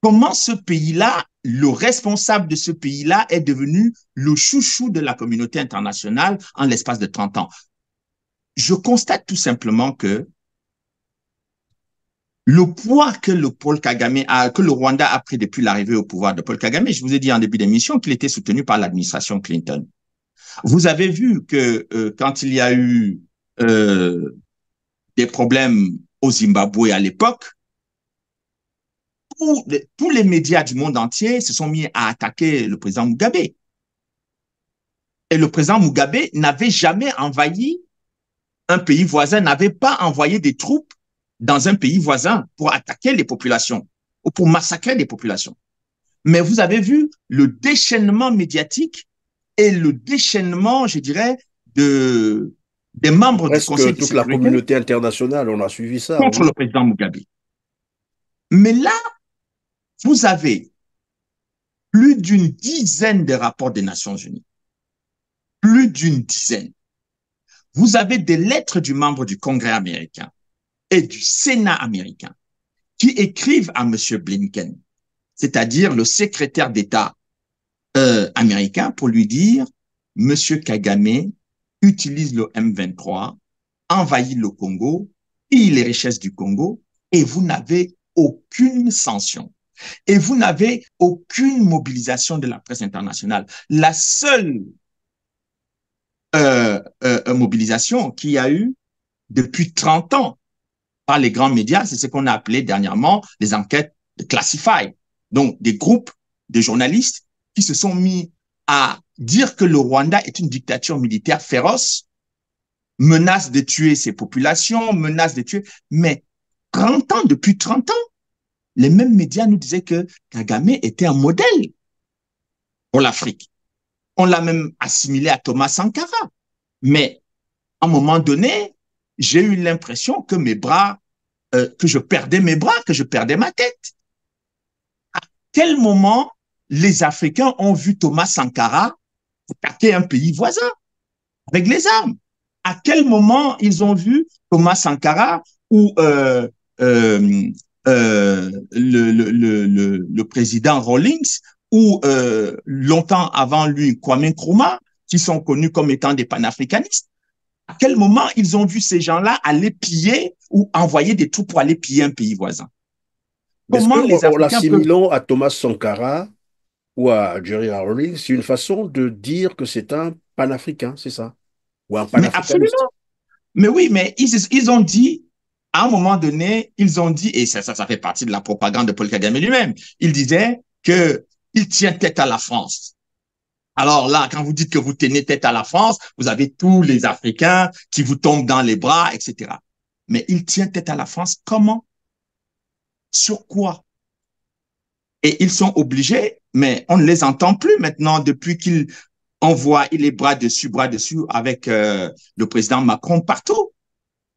comment ce pays-là, le responsable de ce pays-là est devenu le chouchou de la communauté internationale en l'espace de 30 ans? Je constate tout simplement que le poids que le Rwanda a pris depuis l'arrivée au pouvoir de Paul Kagame, je vous ai dit en début d'émission qu'il était soutenu par l'administration Clinton. Vous avez vu que quand il y a eu euh, des problèmes au Zimbabwe à l'époque, tous les médias du monde entier se sont mis à attaquer le président Mugabe. Et le président Mugabe n'avait jamais envahi un pays voisin, n'avait pas envoyé des troupes dans un pays voisin pour attaquer les populations ou pour massacrer les populations. Mais vous avez vu le déchaînement médiatique et le déchaînement, je dirais, des membres du Conseil Presque de toute la sécurité communauté internationale, on a suivi ça, contre oui. le président Mugabe. Mais là, vous avez plus d'une dizaine de rapports des Nations Unies. Plus d'une dizaine. Vous avez des lettres du membre du Congrès américain et du Sénat américain qui écrivent à M. Blinken, c'est-à-dire le secrétaire d'État américain, pour lui dire, M. Kagame utilise le M23, envahit le Congo, pille les richesses du Congo, et vous n'avez aucune sanction. Et vous n'avez aucune mobilisation de la presse internationale. La seule mobilisation qu'il y a eu depuis 30 ans par les grands médias, c'est ce qu'on a appelé dernièrement les enquêtes de Classified. Donc, des groupes de journalistes qui se sont mis à dire que le Rwanda est une dictature militaire féroce, menace de tuer ses populations, menace de tuer. Mais 30 ans, depuis 30 ans, les mêmes médias nous disaient que Kagame était un modèle pour l'Afrique. On l'a même assimilé à Thomas Sankara. Mais à un moment donné, j'ai eu l'impression que que je perdais mes bras, que je perdais ma tête. À quel moment les Africains ont vu Thomas Sankara attaquer un pays voisin avec les armes? À quel moment ils ont vu Thomas Sankara ou le président Rawlings ou longtemps avant lui Kwame Nkrumah, qui sont connus comme étant des panafricanistes? À quel moment ils ont vu ces gens-là aller piller ou envoyer des troupes pour aller piller un pays voisin? Est-ce Comment les qu'en Africains peuvent... l'assimilant à Thomas Sankara ou à Jerry Rawlings, c'est une façon de dire que c'est un panafricain, c'est ça? Ou un Mais panafricaniste? absolument. Mais oui, mais ils ont dit, à un moment donné, ils ont dit, et ça fait partie de la propagande de Paul Kagame lui-même, il disait qu'il tient tête à la France. Alors là, quand vous dites que vous tenez tête à la France, vous avez tous les Africains qui vous tombent dans les bras, etc. Mais il tient tête à la France comment? Sur quoi? Et ils sont obligés, mais on ne les entend plus maintenant depuis qu'ils envoient les bras dessus avec le président Macron partout,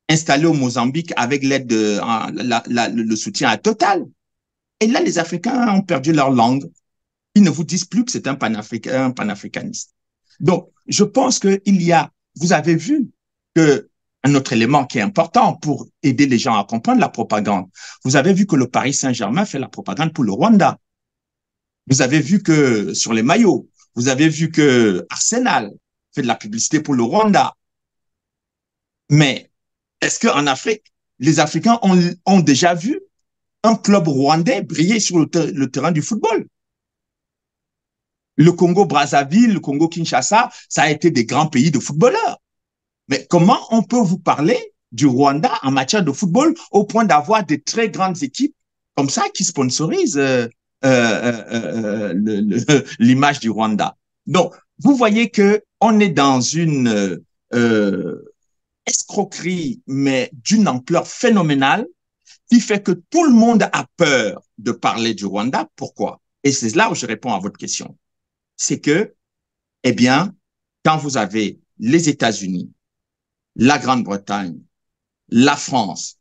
installé au Mozambique avec l'aide de le soutien à Total. Et là, les Africains ont perdu leur langue. Ils ne vous disent plus que c'est un panafricaniste. Donc, je pense vous avez vu que un autre élément qui est important pour aider les gens à comprendre la propagande. Vous avez vu que le Paris Saint-Germain fait la propagande pour le Rwanda. Vous avez vu que sur les maillots, vous avez vu que Arsenal fait de la publicité pour le Rwanda. Mais est-ce qu'en Afrique, les Africains ont déjà vu un club rwandais briller sur le terrain du football? Le Congo-Brazzaville, le Congo-Kinshasa, ça a été des grands pays de footballeurs. Mais comment on peut vous parler du Rwanda en matière de football au point d'avoir des très grandes équipes comme ça qui sponsorisent l'image du Rwanda? Donc, vous voyez que on est dans une escroquerie, mais d'une ampleur phénoménale, qui fait que tout le monde a peur de parler du Rwanda. Pourquoi? Et c'est là où je réponds à votre question. C'est que, eh bien, quand vous avez les États-Unis, la Grande-Bretagne, la France,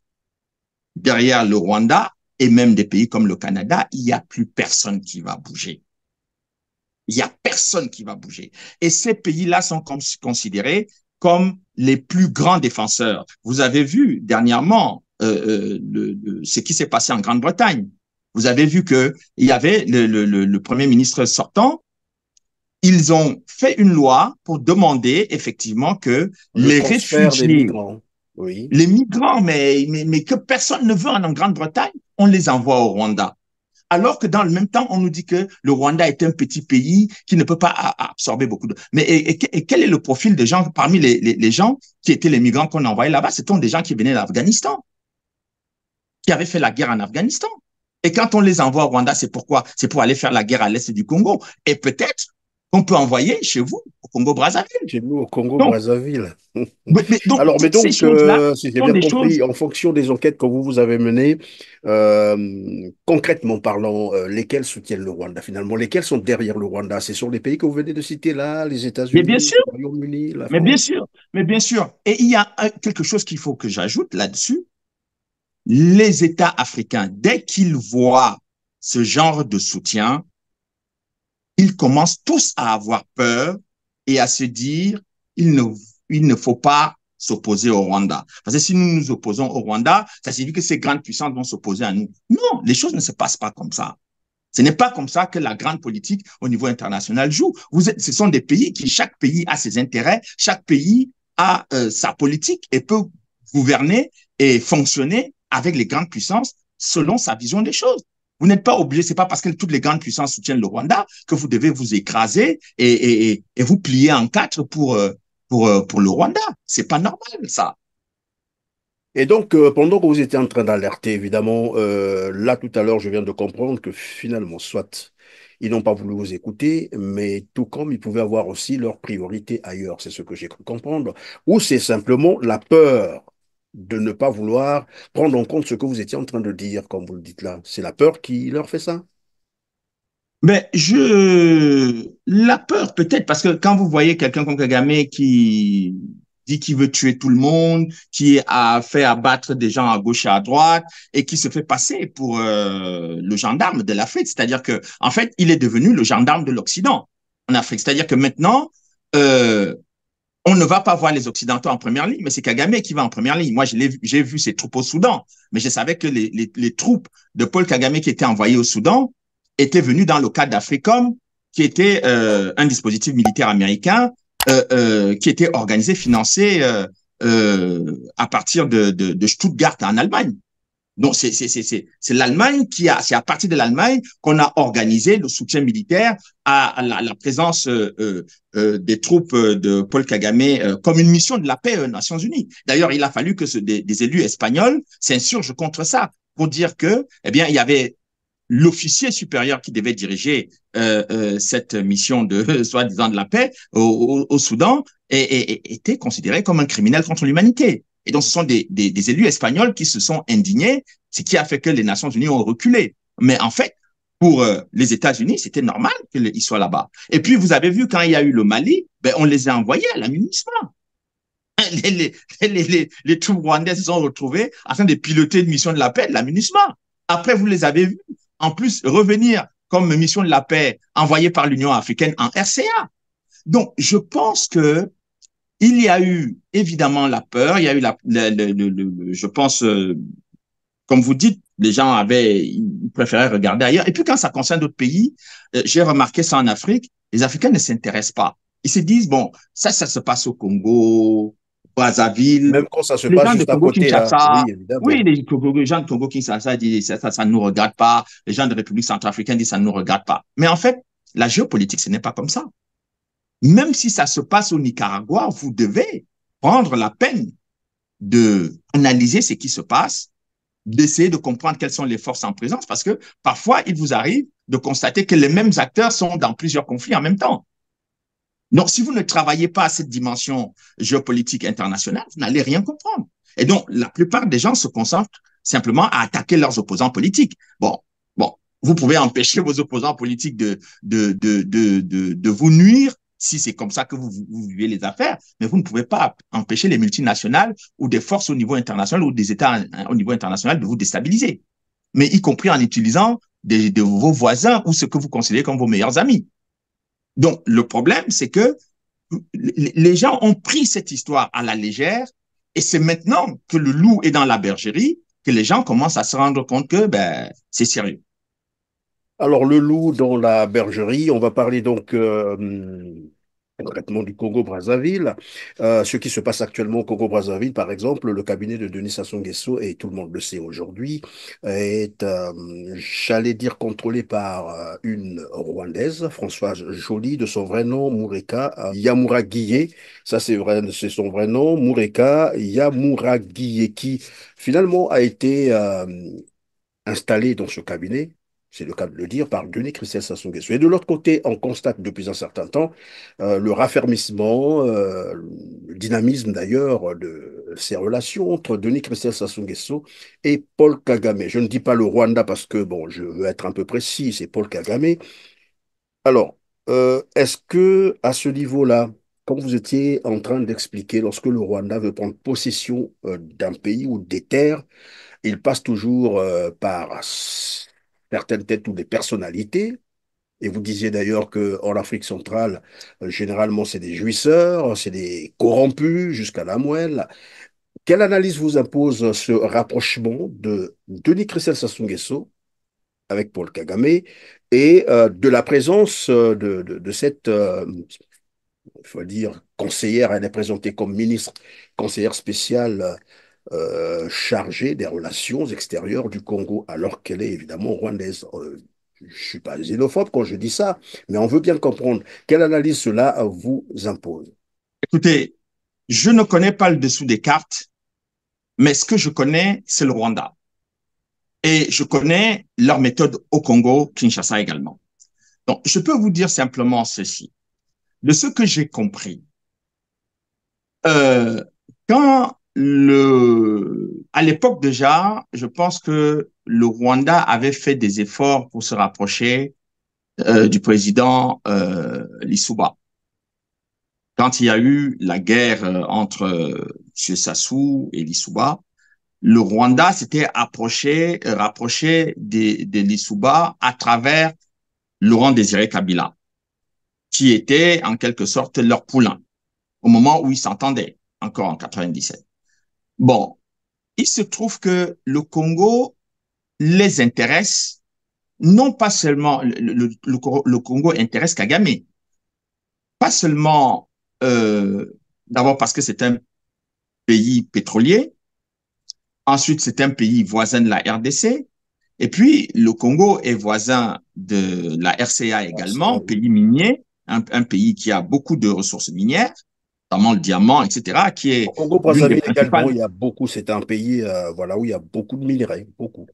derrière le Rwanda, et même des pays comme le Canada, il n'y a plus personne qui va bouger. Il n'y a personne qui va bouger. Et ces pays-là sont considérés comme les plus grands défenseurs. Vous avez vu dernièrement ce qui s'est passé en Grande-Bretagne. Vous avez vu qu'il y avait le Premier ministre sortant. Ils ont fait une loi pour demander effectivement que les réfugiés, migrants. Oui. les migrants, mais que personne ne veut en Grande-Bretagne, on les envoie au Rwanda. Alors que dans le même temps, on nous dit que le Rwanda est un petit pays qui ne peut pas absorber beaucoup de... Mais quel est le profil des gens, parmi les gens qui étaient les migrants qu'on envoyait là-bas? Ce sont des gens qui venaient d'Afghanistan, qui avaient fait la guerre en Afghanistan. Et quand on les envoie au Rwanda, c'est pourquoi? C'est pour aller faire la guerre à l'est du Congo. Et peut-être qu'on peut envoyer chez vous, au Congo-Brazzaville. Chez nous, au Donc, Congo-Brazzaville. donc, Alors, mais toutes ces donc, choses-là si j'ai sont bien des choses... compris, en fonction des enquêtes que vous avez menées, concrètement parlant, lesquels soutiennent le Rwanda finalement? Lesquels sont derrière le Rwanda? Ce sont les pays que vous venez de citer là, les Mais bien États-Unis, sûr, le Royaume-Uni, la mais bien France? sûr, mais bien sûr. Et il y a quelque chose qu'il faut que j'ajoute là-dessus. Les États africains, dès qu'ils voient ce genre de soutien, ils commencent tous à avoir peur et à se dire, il ne faut pas s'opposer au Rwanda. Parce que si nous nous opposons au Rwanda, ça signifie que ces grandes puissances vont s'opposer à nous. Non, les choses ne se passent pas comme ça. Ce n'est pas comme ça que la grande politique au niveau international joue. Ce sont des pays qui, chaque pays a ses intérêts, chaque pays a sa politique et peut gouverner et fonctionner avec les grandes puissances selon sa vision des choses. Vous n'êtes pas obligé, c'est pas parce que toutes les grandes puissances soutiennent le Rwanda que vous devez vous écraser et vous plier en quatre pour le Rwanda. C'est pas normal, ça. Et donc, pendant que vous étiez en train d'alerter, évidemment, là tout à l'heure, je viens de comprendre que finalement, soit ils n'ont pas voulu vous écouter, mais tout comme ils pouvaient avoir aussi leurs priorités ailleurs, c'est ce que j'ai cru comprendre, ou c'est simplement la peur de ne pas vouloir prendre en compte ce que vous étiez en train de dire, comme vous le dites là. C'est la peur qui leur fait ça? Mais la peur peut-être, parce que quand vous voyez quelqu'un comme Kagame qui dit qu'il veut tuer tout le monde, qui a fait abattre des gens à gauche et à droite et qui se fait passer pour le gendarme de l'Afrique, c'est-à-dire que en fait, il est devenu le gendarme de l'Occident en Afrique. C'est-à-dire que maintenant, euh, on ne va pas voir les Occidentaux en première ligne, mais c'est Kagame qui va en première ligne. Moi, j'ai vu ses troupes au Soudan, mais je savais que les troupes de Paul Kagame qui étaient envoyées au Soudan étaient venues dans le cadre d'Africom, qui était un dispositif militaire américain qui était organisé, financé à partir de Stuttgart en Allemagne. Donc, c'est l'Allemagne c'est à partir de l'Allemagne qu'on a organisé le soutien militaire à la présence des troupes de Paul Kagame comme une mission de la paix aux Nations Unies. D'ailleurs, il a fallu que des élus espagnols s'insurgent contre ça pour dire que, eh bien, il y avait l'officier supérieur qui devait diriger cette mission de soi-disant de la paix au Soudan était considéré comme un criminel contre l'humanité. Et donc, ce sont des élus espagnols qui se sont indignés, ce qui a fait que les Nations Unies ont reculé. Mais en fait, pour les États-Unis, c'était normal qu'ils soient là-bas. Et puis, vous avez vu, quand il y a eu le Mali, ben, on les a envoyés à la MINUSMA. Les troupes rwandaises se sont retrouvées en train de piloter une mission de la paix de la MINUSMA. Après, vous les avez vus, en plus, revenir comme mission de la paix envoyée par l'Union africaine en RCA. Donc, je pense que il y a eu évidemment la peur, il y a eu je pense, comme vous dites, les gens ils préféraient regarder ailleurs. Et puis quand ça concerne d'autres pays, j'ai remarqué ça en Afrique, les Africains ne s'intéressent pas. Ils se disent, bon, ça se passe au Congo, Brazzaville. Même quand ça se Les passe gens de juste à côté, hein. Congo-Kinshasa, Oui, oui, évidemment. les gens de Congo-Kinshasa disent, ça ne nous regarde pas. Les gens de République centrafricaine disent, ça ne nous regarde pas. Mais en fait, la géopolitique, ce n'est pas comme ça. Même si ça se passe au Nicaragua, vous devez prendre la peine d'analyser ce qui se passe, d'essayer de comprendre quelles sont les forces en présence, parce que parfois, il vous arrive de constater que les mêmes acteurs sont dans plusieurs conflits en même temps. Donc, si vous ne travaillez pas à cette dimension géopolitique internationale, vous n'allez rien comprendre. Et donc, la plupart des gens se concentrent simplement à attaquer leurs opposants politiques. Bon, vous pouvez empêcher vos opposants politiques de vous nuire si c'est comme ça que vous vivez les affaires, mais vous ne pouvez pas empêcher les multinationales ou des forces au niveau international ou des États au niveau international de vous déstabiliser, mais y compris en utilisant de vos voisins ou ce que vous considérez comme vos meilleurs amis. Donc, le problème, c'est que les gens ont pris cette histoire à la légère et c'est maintenant que le loup est dans la bergerie que les gens commencent à se rendre compte que c'est sérieux. Alors, le loup dans la bergerie, on va parler donc concrètement du Congo-Brazzaville. Ce qui se passe actuellement au Congo-Brazzaville, par exemple, le cabinet de Denis Sassou Nguesso, et tout le monde le sait aujourd'hui, est, j'allais dire, contrôlé par une Rwandaise, Françoise Joly, de son vrai nom, Moureka Yamuraguiye. Ça, c'est vrai, c'est son vrai nom, Moureka Yamuraguiye, qui finalement a été installé dans ce cabinet, c'est le cas de le dire, par Denis Christian Sassou Nguesso. Et de l'autre côté, on constate depuis un certain temps le raffermissement, le dynamisme d'ailleurs de ces relations entre Denis Christian Sassou Nguesso et Paul Kagame. Je ne dis pas le Rwanda parce que, bon, je veux être un peu précis, c'est Paul Kagame. Alors, est-ce que à ce niveau-là, comme vous étiez en train d'expliquer, lorsque le Rwanda veut prendre possession d'un pays ou des terres, il passe toujours par certaines têtes ou des personnalités. Et vous disiez d'ailleurs qu'en Afrique centrale, généralement, c'est des jouisseurs, c'est des corrompus jusqu'à la moelle. Quelle analyse vous impose ce rapprochement de Denis Christian Sassou Nguesso avec Paul Kagame et de la présence de cette, il faut dire, conseillère, elle est présentée comme ministre, conseillère spéciale chargée des relations extérieures du Congo, alors qu'elle est évidemment rwandaise. Je ne suis pas xénophobe quand je dis ça, mais on veut bien comprendre quelle analyse cela vous impose. Écoutez, je ne connais pas le dessous des cartes, mais ce que je connais, c'est le Rwanda. Et je connais leur méthode au Congo, Kinshasa également. Donc, je peux vous dire simplement ceci. De ce que j'ai compris, euh, à l'époque déjà, je pense que le Rwanda avait fait des efforts pour se rapprocher du président Lissouba. Quand il y a eu la guerre entre M. Sassou et Lissouba, le Rwanda s'était rapproché de Lissouba à travers Laurent Désiré Kabila, qui était en quelque sorte leur poulain au moment où ils s'entendaient, encore en 97. Bon, il se trouve que le Congo les intéresse, non pas seulement, le Congo intéresse Kagame, pas seulement d'abord parce que c'est un pays pétrolier, ensuite c'est un pays voisin de la RDC, et puis le Congo est voisin de la RCA Ah, c'est ça, également, oui. pays minier, un pays qui a beaucoup de ressources minières, notamment le diamant, etc., qui Au est l'une des Congo-Brazzaville également, principales. il y a beaucoup, c'est un pays voilà, où il y a beaucoup de minerais, beaucoup.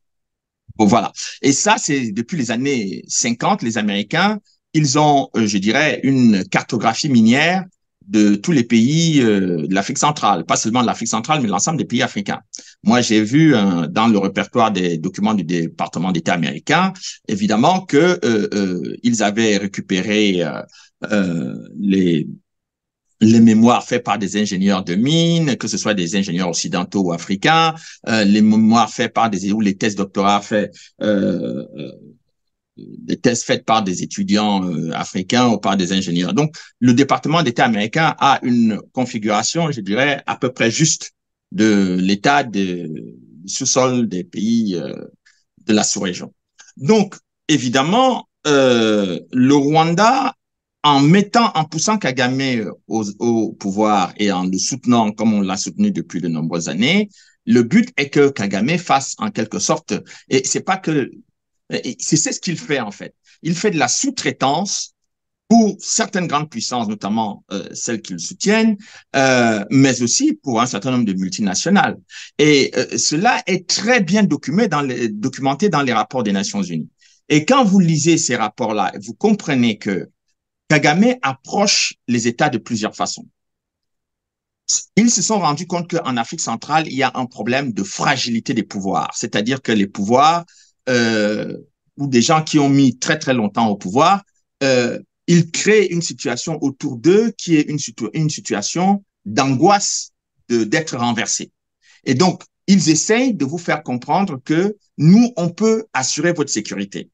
Bon, voilà. Et ça, c'est depuis les années 50, les Américains, ils ont, je dirais, une cartographie minière de tous les pays de l'Afrique centrale, pas seulement de l'Afrique centrale, mais l'ensemble des pays africains. Moi, j'ai vu dans le répertoire des documents du département d'État américain, évidemment que ils avaient récupéré les mémoires faits par des ingénieurs de mines, que ce soit des ingénieurs occidentaux ou africains, les mémoires faits par ou les thèses doctorats faits, des thèses faites par des étudiants africains ou par des ingénieurs. Donc, le département d'État américain a une configuration, je dirais, à peu près juste de l'état du sous-sol des pays de la sous-région. Donc, évidemment, le Rwanda en poussant Kagame au pouvoir et en le soutenant comme on l'a soutenu depuis de nombreuses années, le but est que Kagame fasse en quelque sorte, et c'est pas que, c'est ce qu'il fait en fait. Il fait de la sous-traitance pour certaines grandes puissances, notamment celles qui le soutiennent, mais aussi pour un certain nombre de multinationales. Et cela est très bien documenté dans les rapports des Nations Unies. Et quand vous lisez ces rapports-là, vous comprenez que Kagame approche les États de plusieurs façons. Ils se sont rendus compte qu'en Afrique centrale, il y a un problème de fragilité des pouvoirs, c'est-à-dire que les pouvoirs ou des gens qui ont mis très très longtemps au pouvoir, ils créent une situation autour d'eux qui est une situation d'angoisse d'être renversés. Et donc, ils essayent de vous faire comprendre que nous, on peut assurer votre sécurité,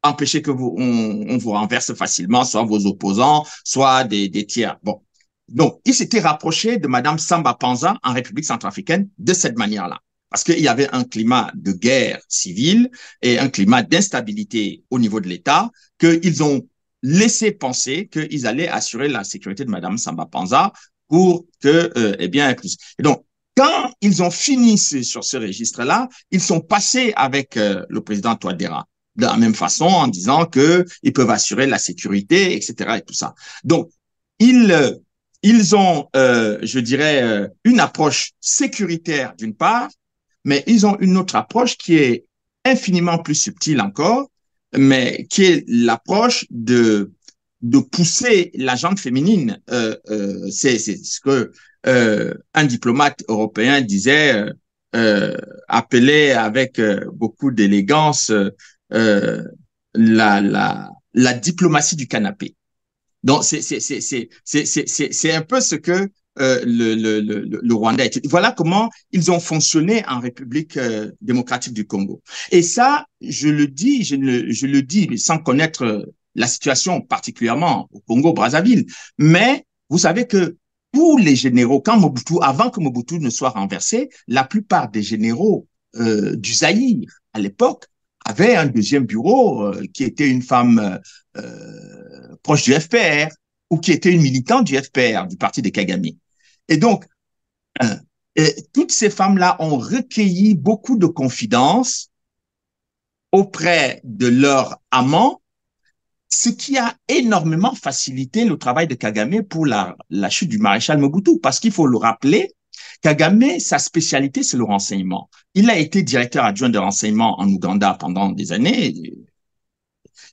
empêcher que on vous renverse facilement, soit vos opposants, soit des tiers. Bon. Donc, il s'était rapproché de Madame Samba Panza en République centrafricaine de cette manière-là. Parce qu'il y avait un climat de guerre civile et un climat d'instabilité au niveau de l'État qu'ils ont laissé penser qu'ils allaient assurer la sécurité de Madame Samba Panza pour que, eh bien, plus. Et donc, quand ils ont fini sur ce registre-là, ils sont passés avec le président Touadéra de la même façon en disant qu'ils peuvent assurer la sécurité, etc. et tout ça. Donc, ils ont, je dirais, une approche sécuritaire d'une part, mais ils ont une autre approche qui est infiniment plus subtile encore, mais qui est l'approche de pousser la gente féminine. C'est ce que un diplomate européen disait, appelait avec beaucoup d'élégance la diplomatie du canapé. Donc, c'est un peu ce que le Rwanda a été. Voilà comment ils ont fonctionné en République démocratique du Congo. Et ça, je le dis, je le dis sans connaître la situation particulièrement au Congo-Brazzaville. Mais vous savez que pour les généraux, avant que Mobutu ne soit renversé, la plupart des généraux du Zaïre à l'époque avaient un deuxième bureau qui était une femme proche du FPR ou qui était une militante du FPR, du parti de Kagame. Et donc, toutes ces femmes-là ont recueilli beaucoup de confidences auprès de leurs amants, ce qui a énormément facilité le travail de Kagame pour la chute du maréchal Mobutu. Parce qu'il faut le rappeler, Kagame, sa spécialité, c'est le renseignement. Il a été directeur adjoint de renseignement en Ouganda pendant des années.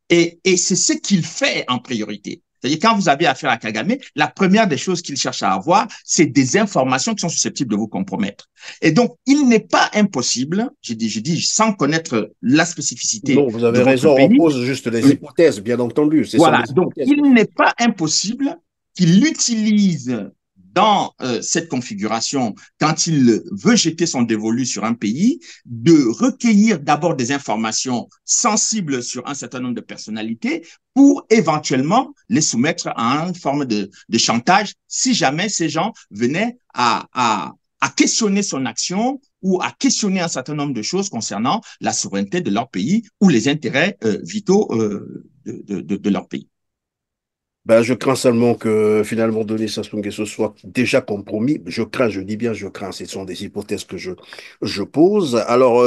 Et c'est ce qu'il fait en priorité. C'est-à-dire, quand vous avez affaire à Kagame, la première des choses qu'il cherche à avoir, c'est des informations qui sont susceptibles de vous compromettre. Et donc, il n'est pas impossible, je dis sans connaître la spécificité Non, vous de avez votre raison, on pays. pose juste des hypothèses, bien entendu. Ce sont Voilà. des Donc, hypothèses. il n'est pas impossible qu'il utilise dans cette configuration, quand il veut jeter son dévolu sur un pays, de recueillir d'abord des informations sensibles sur un certain nombre de personnalités pour éventuellement les soumettre à une forme de chantage si jamais ces gens venaient à questionner son action ou à questionner un certain nombre de choses concernant la souveraineté de leur pays ou les intérêts vitaux de leur pays. Ben, je crains seulement que finalement Denis Sassou Nguesso soit déjà compromis. Je crains, je dis bien je crains, ce sont des hypothèses que je pose. Alors,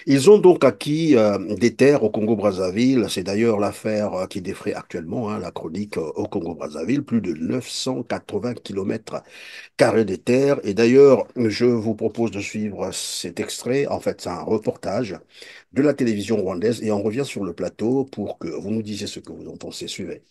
ils ont donc acquis des terres au Congo-Brazzaville. C'est d'ailleurs l'affaire qui défraie actuellement la chronique au Congo-Brazzaville. Plus de 980 kilomètres carrés des terres. Et d'ailleurs, je vous propose de suivre cet extrait. En fait, c'est un reportage de la télévision rwandaise et on revient sur le plateau pour que vous nous disiez ce que vous en pensez. Suivez.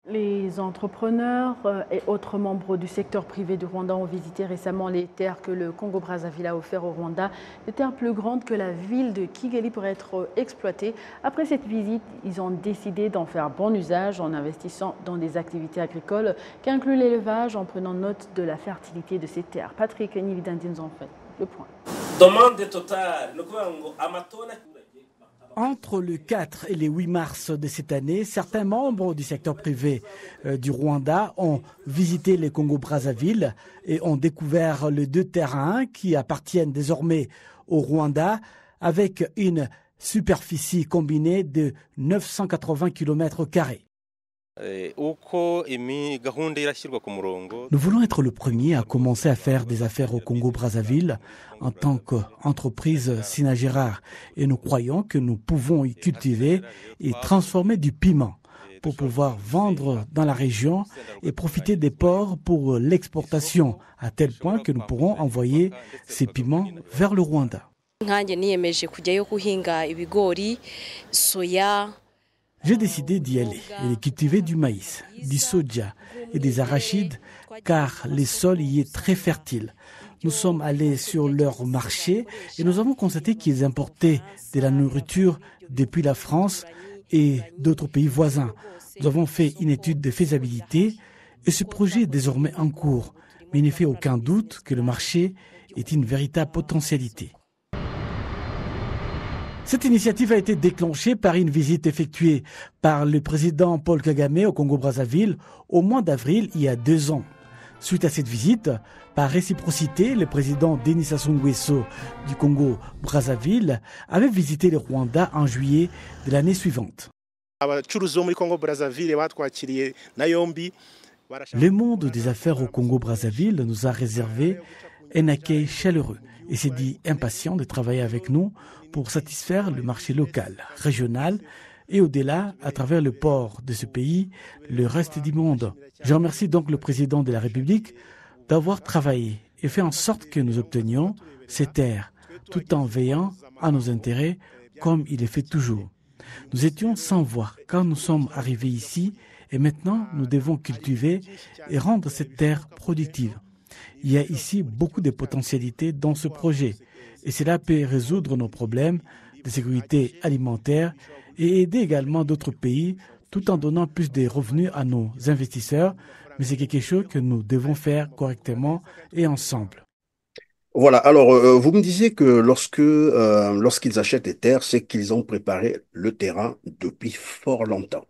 Les entrepreneurs et autres membres du secteur privé du Rwanda ont visité récemment les terres que le Congo-Brazzaville a offertes au Rwanda, des terres plus grandes que la ville de Kigali pour être exploitées. Après cette visite, ils ont décidé d'en faire bon usage en investissant dans des activités agricoles qui incluent l'élevage en prenant note de la fertilité de ces terres. Patrick Nividandi nous en fait le point. Entre le 4 et le 8 mars de cette année, certains membres du secteur privé du Rwanda ont visité le Congo-Brazzaville et ont découvert les deux terrains qui appartiennent désormais au Rwanda avec une superficie combinée de 980 km². Nous voulons être le premier à commencer à faire des affaires au Congo-Brazzaville en tant qu'entreprise Sinagera et nous croyons que nous pouvons y cultiver et transformer du piment pour pouvoir vendre dans la région et profiter des ports pour l'exportation, à tel point que nous pourrons envoyer ces piments vers le Rwanda. J'ai décidé d'y aller et de cultiver du maïs, du soja et des arachides car le sol y est très fertile. Nous sommes allés sur leur marché et nous avons constaté qu'ils importaient de la nourriture depuis la France et d'autres pays voisins. Nous avons fait une étude de faisabilité et ce projet est désormais en cours. Mais il ne fait aucun doute que le marché est une véritable potentialité. Cette initiative a été déclenchée par une visite effectuée par le président Paul Kagame au Congo-Brazzaville au mois d'avril il y a 2 ans. Suite à cette visite, par réciprocité, le président Denis Sassou Nguesso du Congo-Brazzaville avait visité le Rwanda en juillet de l'année suivante. Le monde des affaires au Congo-Brazzaville nous a réservé un accueil chaleureux et s'est dit impatient de travailler avec nous pour satisfaire le marché local, régional et au-delà à travers le port de ce pays, le reste du monde. Je remercie donc le président de la République d'avoir travaillé et fait en sorte que nous obtenions ces terres tout en veillant à nos intérêts comme il le fait toujours. Nous étions sans voix quand nous sommes arrivés ici et maintenant nous devons cultiver et rendre cette terre productive. Il y a ici beaucoup de potentialités dans ce projet et cela peut résoudre nos problèmes de sécurité alimentaire et aider également d'autres pays tout en donnant plus de revenus à nos investisseurs. Mais c'est quelque chose que nous devons faire correctement et ensemble. Voilà, alors vous me disiez que lorsqu'ils achètent les terres, c'est qu'ils ont préparé le terrain depuis fort longtemps,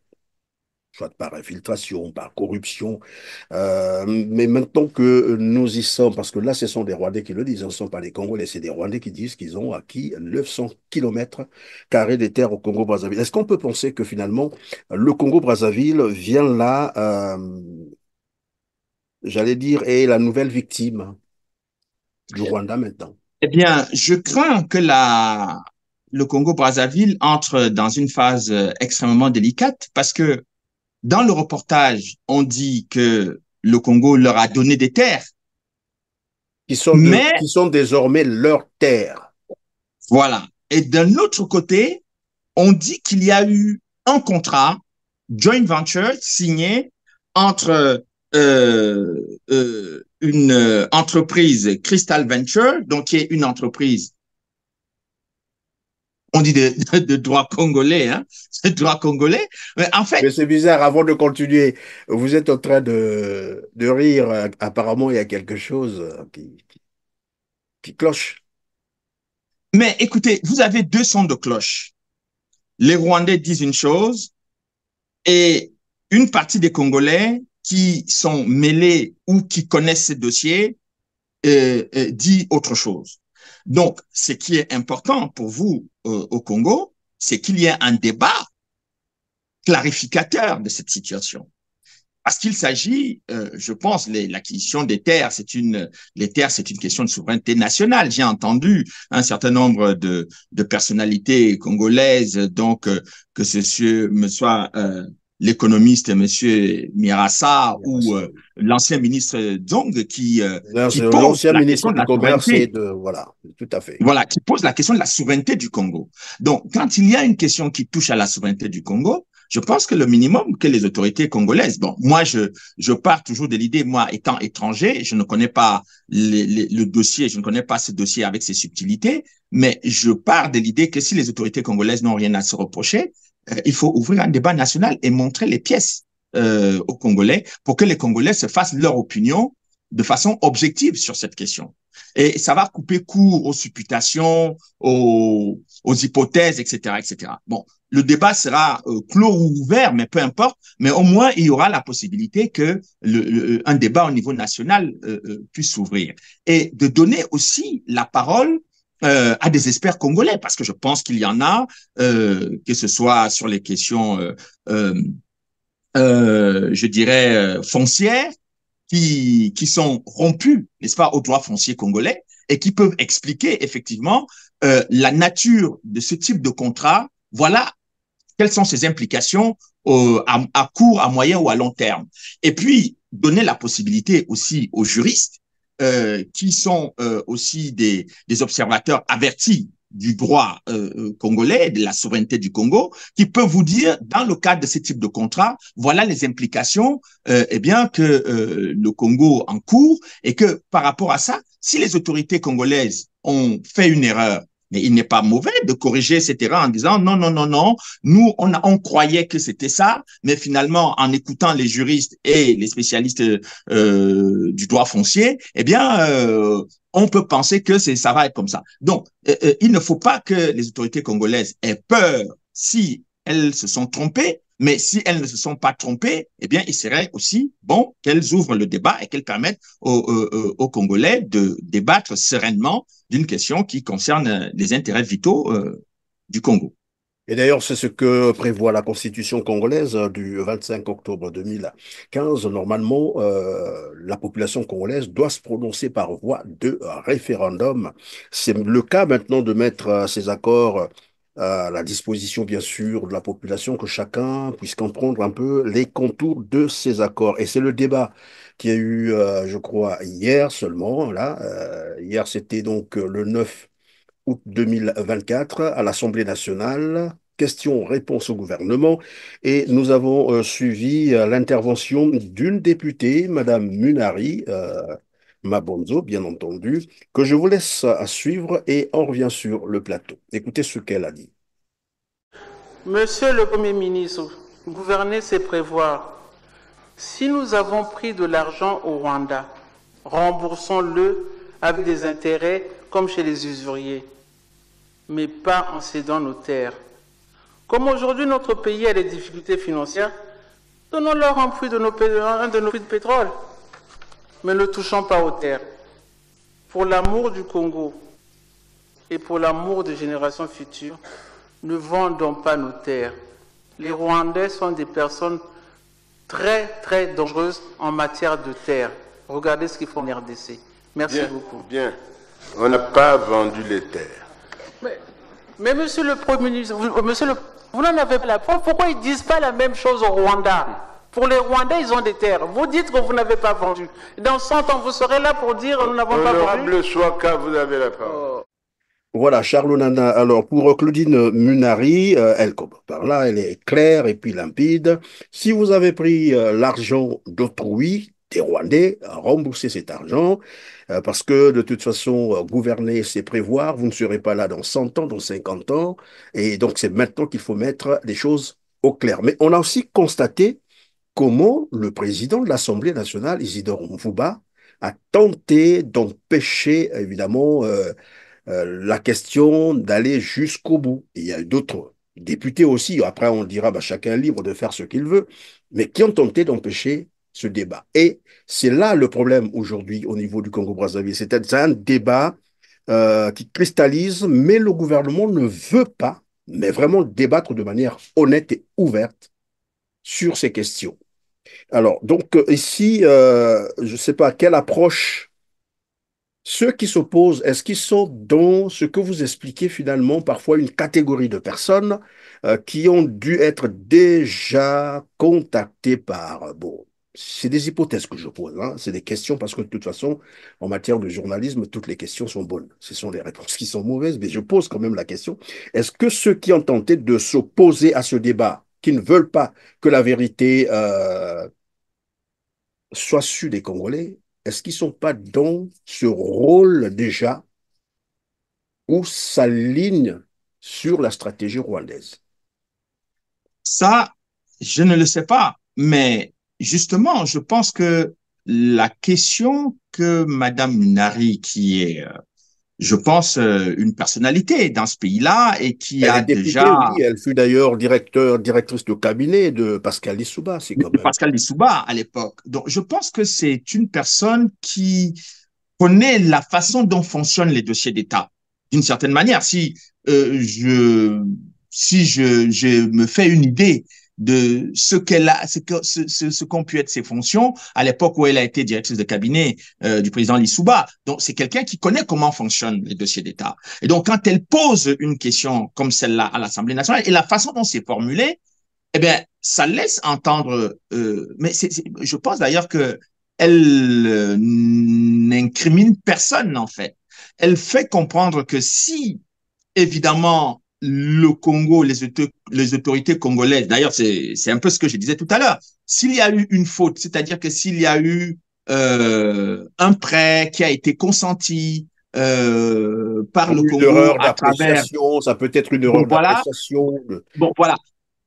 soit par infiltration, par corruption. Mais maintenant que nous y sommes, parce que là, ce sont des Rwandais qui le disent, ce ne sont pas les Congolais, c'est des Rwandais qui disent qu'ils ont acquis 900 km² des terres au Congo-Brazzaville. Est-ce qu'on peut penser que finalement, le Congo-Brazzaville vient là, j'allais dire, est la nouvelle victime du Rwanda maintenant? Eh bien, je crains que le Congo-Brazzaville entre dans une phase extrêmement délicate parce que dans le reportage, on dit que le Congo leur a donné des terres. Qui sont désormais leurs terres. Voilà. Et d'un autre côté, on dit qu'il y a eu un contrat joint venture signé entre une entreprise Crystal Venture, donc qui est une entreprise, on dit de droit congolais, hein, c'est droit congolais. Mais en fait, mais c'est bizarre, avant de continuer, vous êtes en train de rire. Apparemment, il y a quelque chose qui cloche. Mais écoutez, vous avez 2 sons de cloche. Les Rwandais disent une chose et une partie des Congolais qui sont mêlés ou qui connaissent ces dossiers dit autre chose. Donc, ce qui est important pour vous au Congo, c'est qu'il y ait un débat clarificateur de cette situation. Parce qu'il s'agit, je pense, l'acquisition des terres, les terres, c'est une question de souveraineté nationale. J'ai entendu un certain nombre de personnalités congolaises, donc que ce soit l'économiste Monsieur Mirassa ou l'ancien ministre Dzong qui pose la question de la souveraineté. Voilà, tout à fait. Voilà, qui pose la question de la souveraineté du Congo. Donc, quand il y a une question qui touche à la souveraineté du Congo, je pense que le minimum que les autorités congolaises, bon, moi, je pars toujours de l'idée, moi, étant étranger, je ne connais pas le dossier, je ne connais pas ce dossier avec ses subtilités, mais je pars de l'idée que si les autorités congolaises n'ont rien à se reprocher, il faut ouvrir un débat national et montrer les pièces aux Congolais pour que les Congolais se fassent leur opinion de façon objective sur cette question. Et ça va couper court aux supputations, aux hypothèses, etc., etc. Bon, le débat sera clos ou ouvert, mais peu importe. Mais au moins, il y aura la possibilité que un débat au niveau national puisse s'ouvrir. Et de donner aussi la parole à des experts congolais, parce que je pense qu'il y en a, que ce soit sur les questions je dirais, foncières qui sont rompues, n'est-ce pas, au droit foncier congolais et qui peuvent expliquer effectivement la nature de ce type de contrat. Voilà quelles sont ses implications à court, à moyen ou à long terme. Et puis, donner la possibilité aussi aux juristes qui sont aussi des observateurs avertis du droit congolais, de la souveraineté du Congo, qui peuvent vous dire, dans le cadre de ce type de contrat, voilà les implications eh bien, que le Congo encourt et que par rapport à ça, si les autorités congolaises ont fait une erreur, mais il n'est pas mauvais de corriger cette erreur en disant non, non, non, non, nous, on croyait que c'était ça, mais finalement, en écoutant les juristes et les spécialistes du droit foncier, eh bien, on peut penser que ça va être comme ça. Donc, il ne faut pas que les autorités congolaises aient peur si elles se sont trompées, mais si elles ne se sont pas trompées, eh bien, il serait aussi bon qu'elles ouvrent le débat et qu'elles permettent aux Congolais de débattre sereinement d'une question qui concerne les intérêts vitaux du Congo. Et d'ailleurs, c'est ce que prévoit la Constitution congolaise du 25 octobre 2015. Normalement, la population congolaise doit se prononcer par voie de référendum. C'est le cas maintenant de mettre ces accords à la disposition, bien sûr, de la population, que chacun puisse comprendre un peu les contours de ces accords. Et c'est le débat qui a eu, je crois, hier seulement. Là, hier, c'était donc le 9 août 2024 à l'Assemblée nationale. Questions-réponses au gouvernement. Et nous avons suivi l'intervention d'une députée, Madame Munari Mabonzo, bien entendu, que je vous laisse suivre et on revient sur le plateau. Écoutez ce qu'elle a dit. Monsieur le Premier ministre, gouverner, c'est prévoir. Si nous avons pris de l'argent au Rwanda, remboursons-le avec des intérêts comme chez les usuriers, mais pas en cédant nos terres. Comme aujourd'hui notre pays a des difficultés financières, donnons-leur un de nos puits de pétrole, mais ne touchons pas aux terres. Pour l'amour du Congo et pour l'amour des générations futures, ne vendons pas nos terres. Les Rwandais sont des personnes très, très dangereuses en matière de terre. Regardez ce qu'ils font en RDC. Merci beaucoup. Bien. On n'a pas vendu les terres. Mais monsieur le Premier ministre, vous n'en avez pas la preuve. Pourquoi ils ne disent pas la même chose au Rwanda? Pour les Rwandais, ils ont des terres. Vous dites que vous n'avez pas vendu. Dans 100 ans, vous serez là pour dire nous n'avons pas vendu. Honorable Chouaka, vous avez la parole. Voilà, Charles Nana. Alors, pour Claudine Munari, elle commence par là, elle est claire et puis limpide. Si vous avez pris l'argent d'autrui, des Rwandais, remboursez cet argent, parce que de toute façon, gouverner, c'est prévoir. Vous ne serez pas là dans 100 ans, dans 50 ans. Et donc, c'est maintenant qu'il faut mettre les choses au clair. Mais on a aussi constaté comment le président de l'Assemblée nationale, Isidore Mvuba, a tenté d'empêcher, évidemment, la question d'aller jusqu'au bout. Et il y a d'autres députés aussi, après on dira bah, chacun est libre de faire ce qu'il veut, mais qui ont tenté d'empêcher ce débat. Et c'est là le problème aujourd'hui au niveau du Congo-Brazzaville. C'est un débat qui cristallise, mais le gouvernement ne veut pas, mais vraiment débattre de manière honnête et ouverte sur ces questions. Alors, donc ici, je ne sais pas quelle approche. Ceux qui s'opposent, est-ce qu'ils sont dans ce que vous expliquez finalement, parfois une catégorie de personnes qui ont dû être déjà contactées par... Bon, c'est des hypothèses que je pose, hein, c'est des questions parce que de toute façon, en matière de journalisme, toutes les questions sont bonnes. Ce sont les réponses qui sont mauvaises, mais je pose quand même la question. Est-ce que ceux qui ont tenté de s'opposer à ce débat, qui ne veulent pas que la vérité soit su des Congolais, est-ce qu'ils ne sont pas dans ce rôle déjà où s'aligne sur la stratégie rwandaise? Ça, je ne le sais pas, mais justement, je pense que la question que Madame Nari, qui est, je pense, une personnalité dans ce pays-là et qui Elle a est députée, déjà... oui, elle fut d'ailleurs directrice de cabinet de Pascal Lissouba, c'est quand même. Pascal Lissouba à l'époque. Donc, je pense que c'est une personne qui connaît la façon dont fonctionnent les dossiers d'État. D'une certaine manière, si je me fais une idée de ce qu'elle a, ce qu'ont pu être ses fonctions à l'époque où elle a été directrice de cabinet du président Lissouba. Donc, c'est quelqu'un qui connaît comment fonctionnent les dossiers d'État. Et donc, quand elle pose une question comme celle-là à l'Assemblée nationale et la façon dont c'est formulé, eh bien, ça laisse entendre, mais je pense d'ailleurs que elle n'incrimine personne, en fait. Elle fait comprendre que si, évidemment, le Congo, les autorités congolaises, d'ailleurs, c'est un peu ce que je disais tout à l'heure, s'il y a eu une faute, c'est-à-dire que s'il y a eu un prêt qui a été consenti par le Une Congo erreur à travers... d'appréciation, ça peut être une Bon, erreur voilà. d'appréciation. Bon, voilà.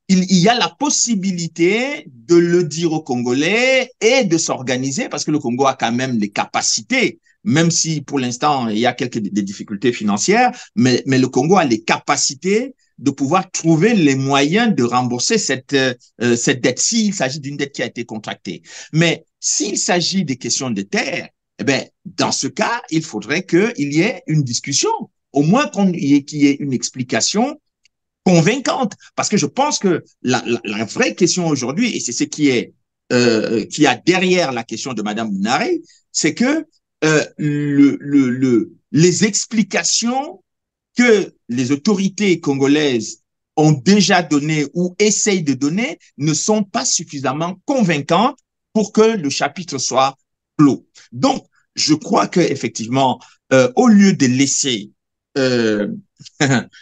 Il y a la possibilité de le dire aux Congolais et de s'organiser parce que le Congo a quand même les capacités, même si pour l'instant il y a quelques des difficultés financières, mais le Congo a les capacités de pouvoir trouver les moyens de rembourser cette dette s'il s'agit d'une dette qui a été contractée. Mais s'il s'agit des questions de terre, eh ben, dans ce cas, il faudrait qu'il y ait une discussion, au moins qu'il y ait une explication convaincante. Parce que je pense que la vraie question aujourd'hui, et c'est ce qui qui a derrière la question de Madame Bounari, c'est que les explications que les autorités congolaises ont déjà données ou essayent de donner ne sont pas suffisamment convaincantes pour que le chapitre soit clos. Donc, je crois que effectivement, au lieu de laisser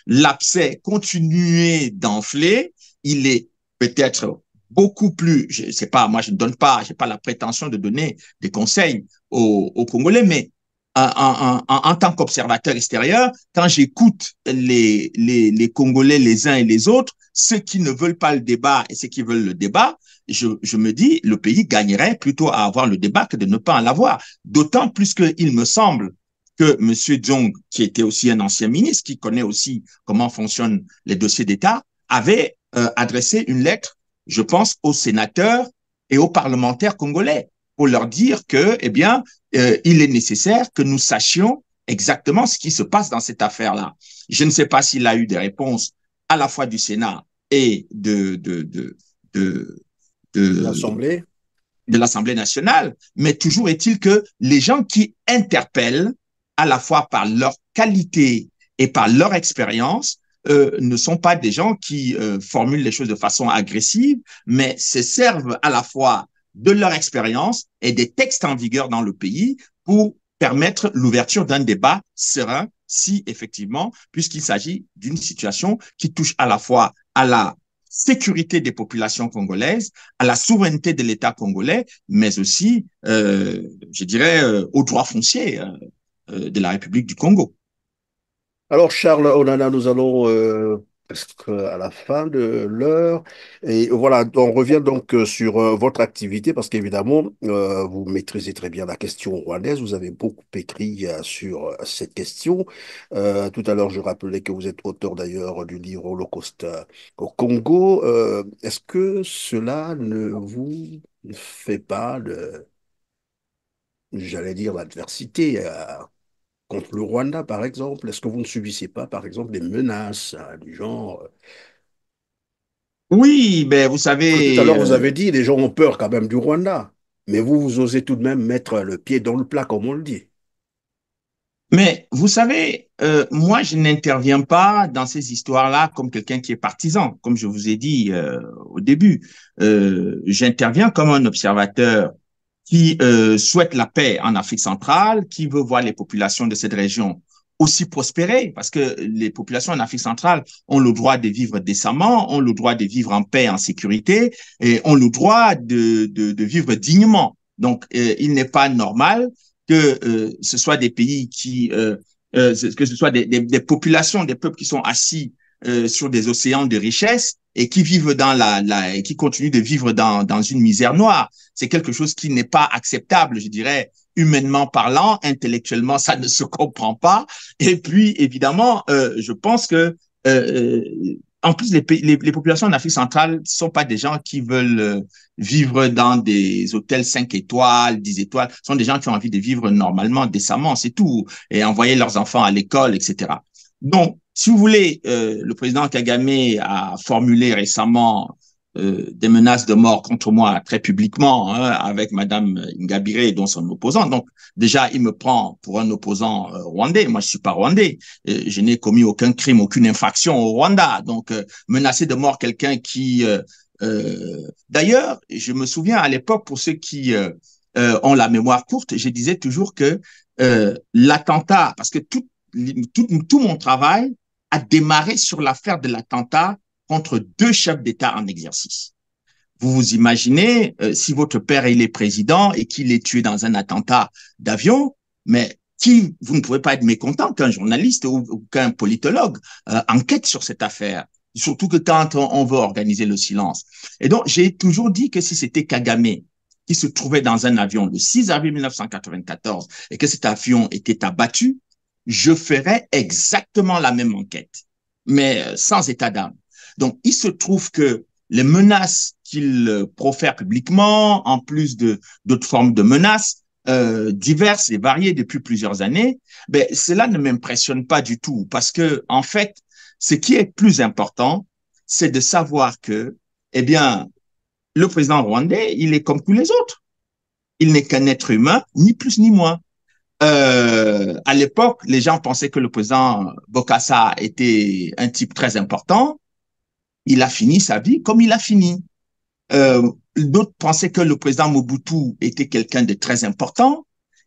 l'abcès continuer d'enfler, il est peut-être beaucoup plus, je sais pas, moi je ne donne pas, j'ai pas la prétention de donner des conseils aux Congolais, mais en tant qu'observateur extérieur, quand j'écoute les Congolais les uns et les autres, ceux qui ne veulent pas le débat et ceux qui veulent le débat, je me dis, le pays gagnerait plutôt à avoir le débat que de ne pas en avoir. D'autant plus qu'il me semble que M. Djong, qui était aussi un ancien ministre, qui connaît aussi comment fonctionnent les dossiers d'État, avait adressé une lettre, je pense, aux sénateurs et aux parlementaires congolais pour leur dire que, eh bien, il est nécessaire que nous sachions exactement ce qui se passe dans cette affaire-là. Je ne sais pas s'il a eu des réponses à la fois du Sénat et de L'Assemblée. de l'Assemblée nationale, mais toujours est-il que les gens qui interpellent, à la fois par leur qualité et par leur expérience, ne sont pas des gens qui formulent les choses de façon agressive, mais se servent à la fois de leur expérience et des textes en vigueur dans le pays pour permettre l'ouverture d'un débat serein si effectivement, puisqu'il s'agit d'une situation qui touche à la fois à la sécurité des populations congolaises, à la souveraineté de l'État congolais, mais aussi, je dirais, aux droits fonciers de la République du Congo. Alors, Charles Onana, nous allons presque à la fin de l'heure. Et voilà, on revient donc sur votre activité, parce qu'évidemment, vous maîtrisez très bien la question rwandaise. Vous avez beaucoup écrit sur cette question. Tout à l'heure, je rappelais que vous êtes auteur d'ailleurs du livre Holocauste au Congo. Est-ce que cela ne vous fait pas de, j'allais dire, l'adversité contre le Rwanda, par exemple? Est-ce que vous ne subissez pas, par exemple, des menaces du genre... Oui, ben vous Tout à savez, l'heure, vous avez dit, les gens ont peur quand même du Rwanda. Mais vous, vous osez tout de même mettre le pied dans le plat, comme on le dit. mais vous savez, moi je n'interviens pas dans ces histoires-là comme quelqu'un qui est partisan, comme je vous ai dit au début. J'interviens comme un observateur qui souhaite la paix en Afrique centrale, qui veut voir les populations de cette région aussi prospérer, parce que les populations en Afrique centrale ont le droit de vivre décemment, ont le droit de vivre en paix, en sécurité, et ont le droit de vivre dignement. Donc, il n'est pas normal que ce soit des pays que ce soit des populations, des peuples qui sont assis sur des océans de richesse et qui vivent et qui continuent de vivre dans une misère noire. C'est quelque chose qui n'est pas acceptable, je dirais, humainement parlant, intellectuellement, ça ne se comprend pas. Et puis, évidemment, je pense que, en plus, les populations en Afrique centrale ne sont pas des gens qui veulent vivre dans des hôtels 5 étoiles, 10 étoiles. Ce sont des gens qui ont envie de vivre normalement, décemment, c'est tout, et envoyer leurs enfants à l'école, etc. Donc, si vous voulez, le président Kagame a formulé récemment des menaces de mort contre moi très publiquement, hein, avec Madame Ingabire, dont son opposant. Donc, déjà, il me prend pour un opposant rwandais. Moi, je suis pas rwandais. Je n'ai commis aucun crime, aucune infraction au Rwanda. Donc, menacer de mort quelqu'un qui... D'ailleurs, je me souviens à l'époque, pour ceux qui ont la mémoire courte, je disais toujours que l'attentat, parce que tout mon travail a démarré sur l'affaire de l'attentat contre deux chefs d'État en exercice. Vous vous imaginez, si votre père il est président et qu'il est tué dans un attentat d'avion, mais vous ne pouvez pas être mécontent qu'un journaliste ou qu'un politologue enquête sur cette affaire, surtout que quand on veut organiser le silence. Et donc, j'ai toujours dit que si c'était Kagame qui se trouvait dans un avion le 6 avril 1994 et que cet avion était abattu, je ferais exactement la même enquête, mais sans état d'âme. Donc, il se trouve que les menaces qu'il profère publiquement, en plus d'autres formes de menaces diverses et variées depuis plusieurs années, ben, cela ne m'impressionne pas du tout parce que, en fait, ce qui est plus important, c'est de savoir que, eh bien, le président rwandais, il est comme tous les autres. Il n'est qu'un être humain, ni plus ni moins. À l'époque, les gens pensaient que le président Bokassa était un type très important. Il a fini sa vie comme il a fini. D'autres pensaient que le président Mobutu était quelqu'un de très important.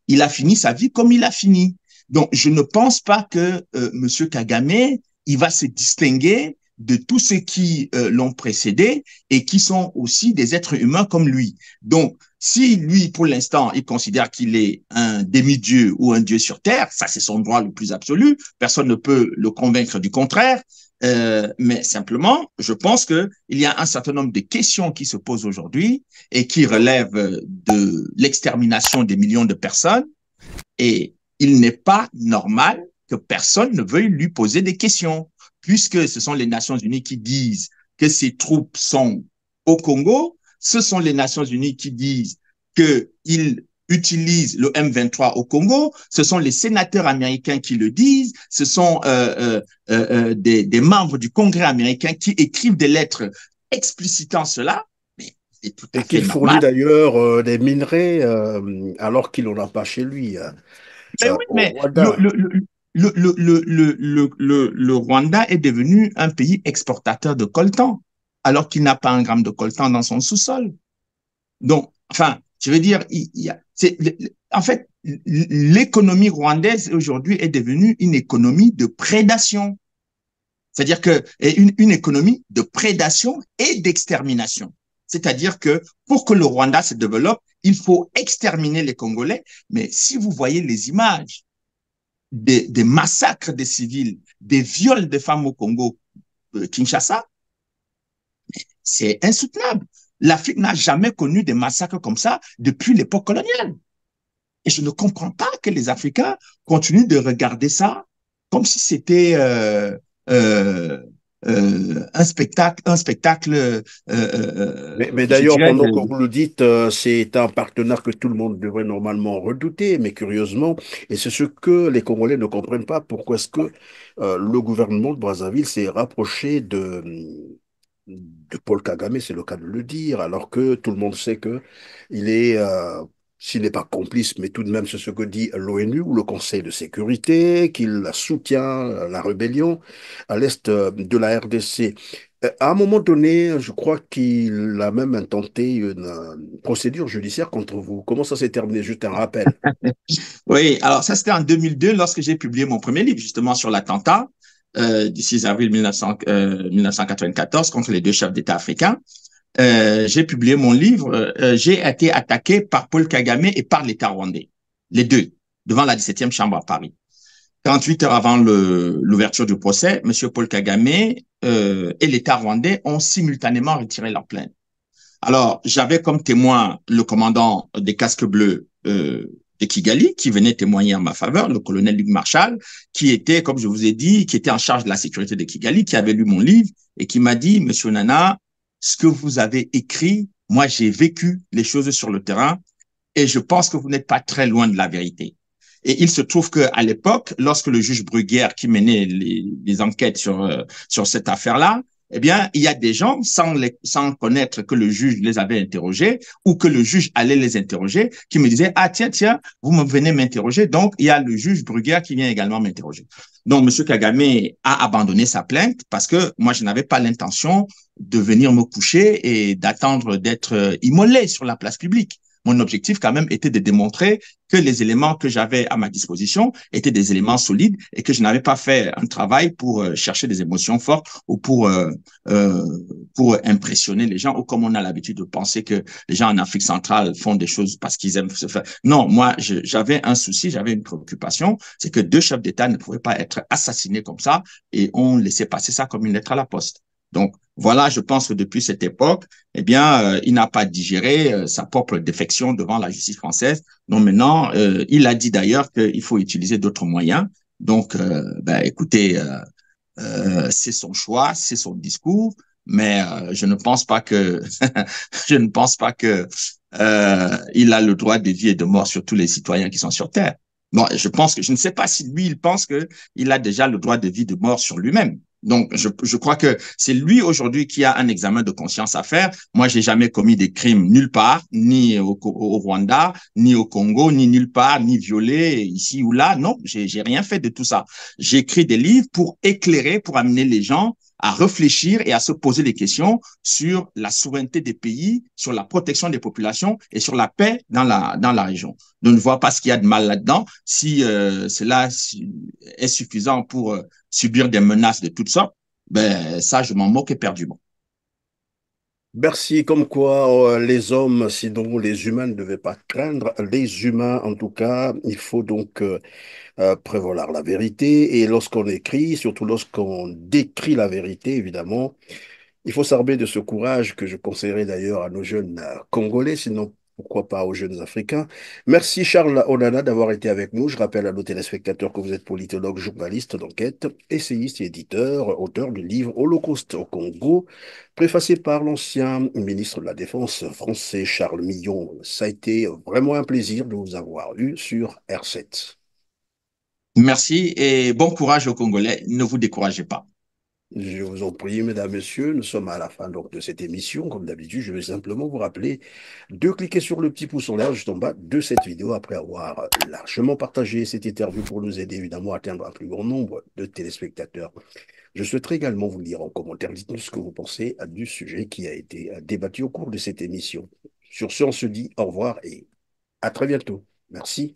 Il a fini sa vie comme il a fini. Donc, je ne pense pas que M. Kagame, il va se distinguer de tous ceux qui l'ont précédé et qui sont aussi des êtres humains comme lui. Donc, si lui, pour l'instant, il considère qu'il est un demi-dieu ou un dieu sur terre, ça c'est son droit le plus absolu, personne ne peut le convaincre du contraire, mais simplement, je pense qu'il y a un certain nombre de questions qui se posent aujourd'hui et qui relèvent de l'extermination des millions de personnes et il n'est pas normal que personne ne veuille lui poser des questions, puisque ce sont les Nations Unies qui disent que ces troupes sont au Congo, ce sont les Nations Unies qui disent qu'ils utilisent le M23 au Congo, ce sont les sénateurs américains qui le disent, ce sont des membres du Congrès américain qui écrivent des lettres explicitant cela, mais c'est tout à fait normal. Et qu'il fournit d'ailleurs des minerais alors qu'il n'en a pas chez lui. Mais oui, mais le Rwanda est devenu un pays exportateur de coltan, alors qu'il n'a pas un gramme de coltan dans son sous-sol. Donc, enfin, je veux dire, en fait, l'économie rwandaise aujourd'hui est devenue une économie de prédation. C'est-à-dire que une économie de prédation et d'extermination. C'est-à-dire que pour que le Rwanda se développe, il faut exterminer les Congolais. Mais si vous voyez les images des massacres des civils, des viols de femmes au Congo, Kinshasa, c'est insoutenable. L'Afrique n'a jamais connu des massacres comme ça depuis l'époque coloniale. Et je ne comprends pas que les Africains continuent de regarder ça comme si c'était un spectacle. Mais d'ailleurs, pendant que vous le dites, c'est un partenaire que tout le monde devrait normalement redouter, mais curieusement, et c'est ce que les Congolais ne comprennent pas, pourquoi est-ce que le gouvernement de Brazzaville s'est rapproché de Paul Kagame, c'est le cas de le dire, alors que tout le monde sait que il est, s'il n'est pas complice, mais tout de même c'est ce que dit l'ONU ou le Conseil de sécurité, qu'il soutient la rébellion à l'est de la RDC. À un moment donné, je crois qu'il a même intenté une procédure judiciaire contre vous. Comment ça s'est terminé? Juste un rappel. Oui, alors ça c'était en 2002 lorsque j'ai publié mon premier livre justement sur l'attentat du 6 avril 1994 contre les deux chefs d'État africains. J'ai publié mon livre, j'ai été attaqué par Paul Kagame et par l'État rwandais, les deux, devant la 17e chambre à Paris. 48 heures avant l'ouverture du procès, M. Paul Kagame et l'État rwandais ont simultanément retiré leur plainte. Alors, j'avais comme témoin le commandant des casques bleus de Kigali, qui venait témoigner en ma faveur, le colonel Luc Marshall, qui était, comme je vous ai dit, qui était en charge de la sécurité de Kigali, qui avait lu mon livre et qui m'a dit, Monsieur Nana, ce que vous avez écrit, moi j'ai vécu les choses sur le terrain et je pense que vous n'êtes pas très loin de la vérité. Et il se trouve qu'à l'époque, lorsque le juge Bruguière qui menait les enquêtes sur cette affaire-là, eh bien, il y a des gens, sans connaître que le juge les avait interrogés ou que le juge allait les interroger, qui me disaient, ah tiens, vous me venez m'interroger, donc il y a le juge Bruguière qui vient également m'interroger. Donc, M. Kagame a abandonné sa plainte parce que moi, je n'avais pas l'intention de venir me coucher et d'attendre d'être immolé sur la place publique. Mon objectif, quand même, était de démontrer que les éléments que j'avais à ma disposition étaient des éléments solides et que je n'avais pas fait un travail pour chercher des émotions fortes ou pour impressionner les gens, ou comme on a l'habitude de penser que les gens en Afrique centrale font des choses parce qu'ils aiment se faire. Non, moi, j'avais un souci, j'avais une préoccupation, c'est que deux chefs d'État ne pouvaient pas être assassinés comme ça et on laissait passer ça comme une lettre à la poste. Donc, voilà, je pense que depuis cette époque, eh bien, il n'a pas digéré sa propre défection devant la justice française. Donc maintenant, il a dit d'ailleurs qu'il faut utiliser d'autres moyens. Donc, écoutez, c'est son choix, c'est son discours, mais je ne pense pas que je ne pense pas que il a le droit de vie et de mort sur tous les citoyens qui sont sur Terre. Bon, je pense que je ne sais pas si lui il pense que il a déjà le droit de vie et de mort sur lui-même. Donc, je crois que c'est lui aujourd'hui qui a un examen de conscience à faire. Moi, j'ai jamais commis des crimes nulle part, ni au Rwanda, ni au Congo, ni nulle part, ni violé ici ou là. Non, j'ai rien fait de tout ça. J'ai écrit des livres pour éclairer, pour amener les gens à réfléchir et à se poser des questions sur la souveraineté des pays, sur la protection des populations et sur la paix dans la région. Je ne vois pas ce qu'il y a de mal là-dedans. Si cela est suffisant pour subir des menaces de toutes sortes, ben ça, je m'en moque éperdument. Merci, comme quoi les hommes, sinon les humains ne devaient pas craindre les humains. En tout cas, il faut donc prévaloir la vérité. Et lorsqu'on écrit, surtout lorsqu'on décrit la vérité, évidemment, il faut s'armer de ce courage que je conseillerais d'ailleurs à nos jeunes Congolais, sinon pourquoi pas aux jeunes Africains. Merci Charles Onana d'avoir été avec nous. Je rappelle à nos téléspectateurs que vous êtes politologue, journaliste d'enquête, essayiste et éditeur, auteur du livre Holocauste au Congo, préfacé par l'ancien ministre de la Défense français Charles Millon. Ça a été vraiment un plaisir de vous avoir eu sur R7. Merci et bon courage aux Congolais. Ne vous découragez pas. Je vous en prie, mesdames, messieurs, nous sommes à la fin donc, de cette émission. Comme d'habitude, je vais simplement vous rappeler de cliquer sur le petit pouce en l'air juste en bas de cette vidéo après avoir largement partagé cette interview pour nous aider évidemment à atteindre un plus grand nombre de téléspectateurs. Je souhaiterais également vous lire en commentaire. Dites-nous ce que vous pensez du sujet qui a été débattu au cours de cette émission. Sur ce, on se dit au revoir et à très bientôt. Merci.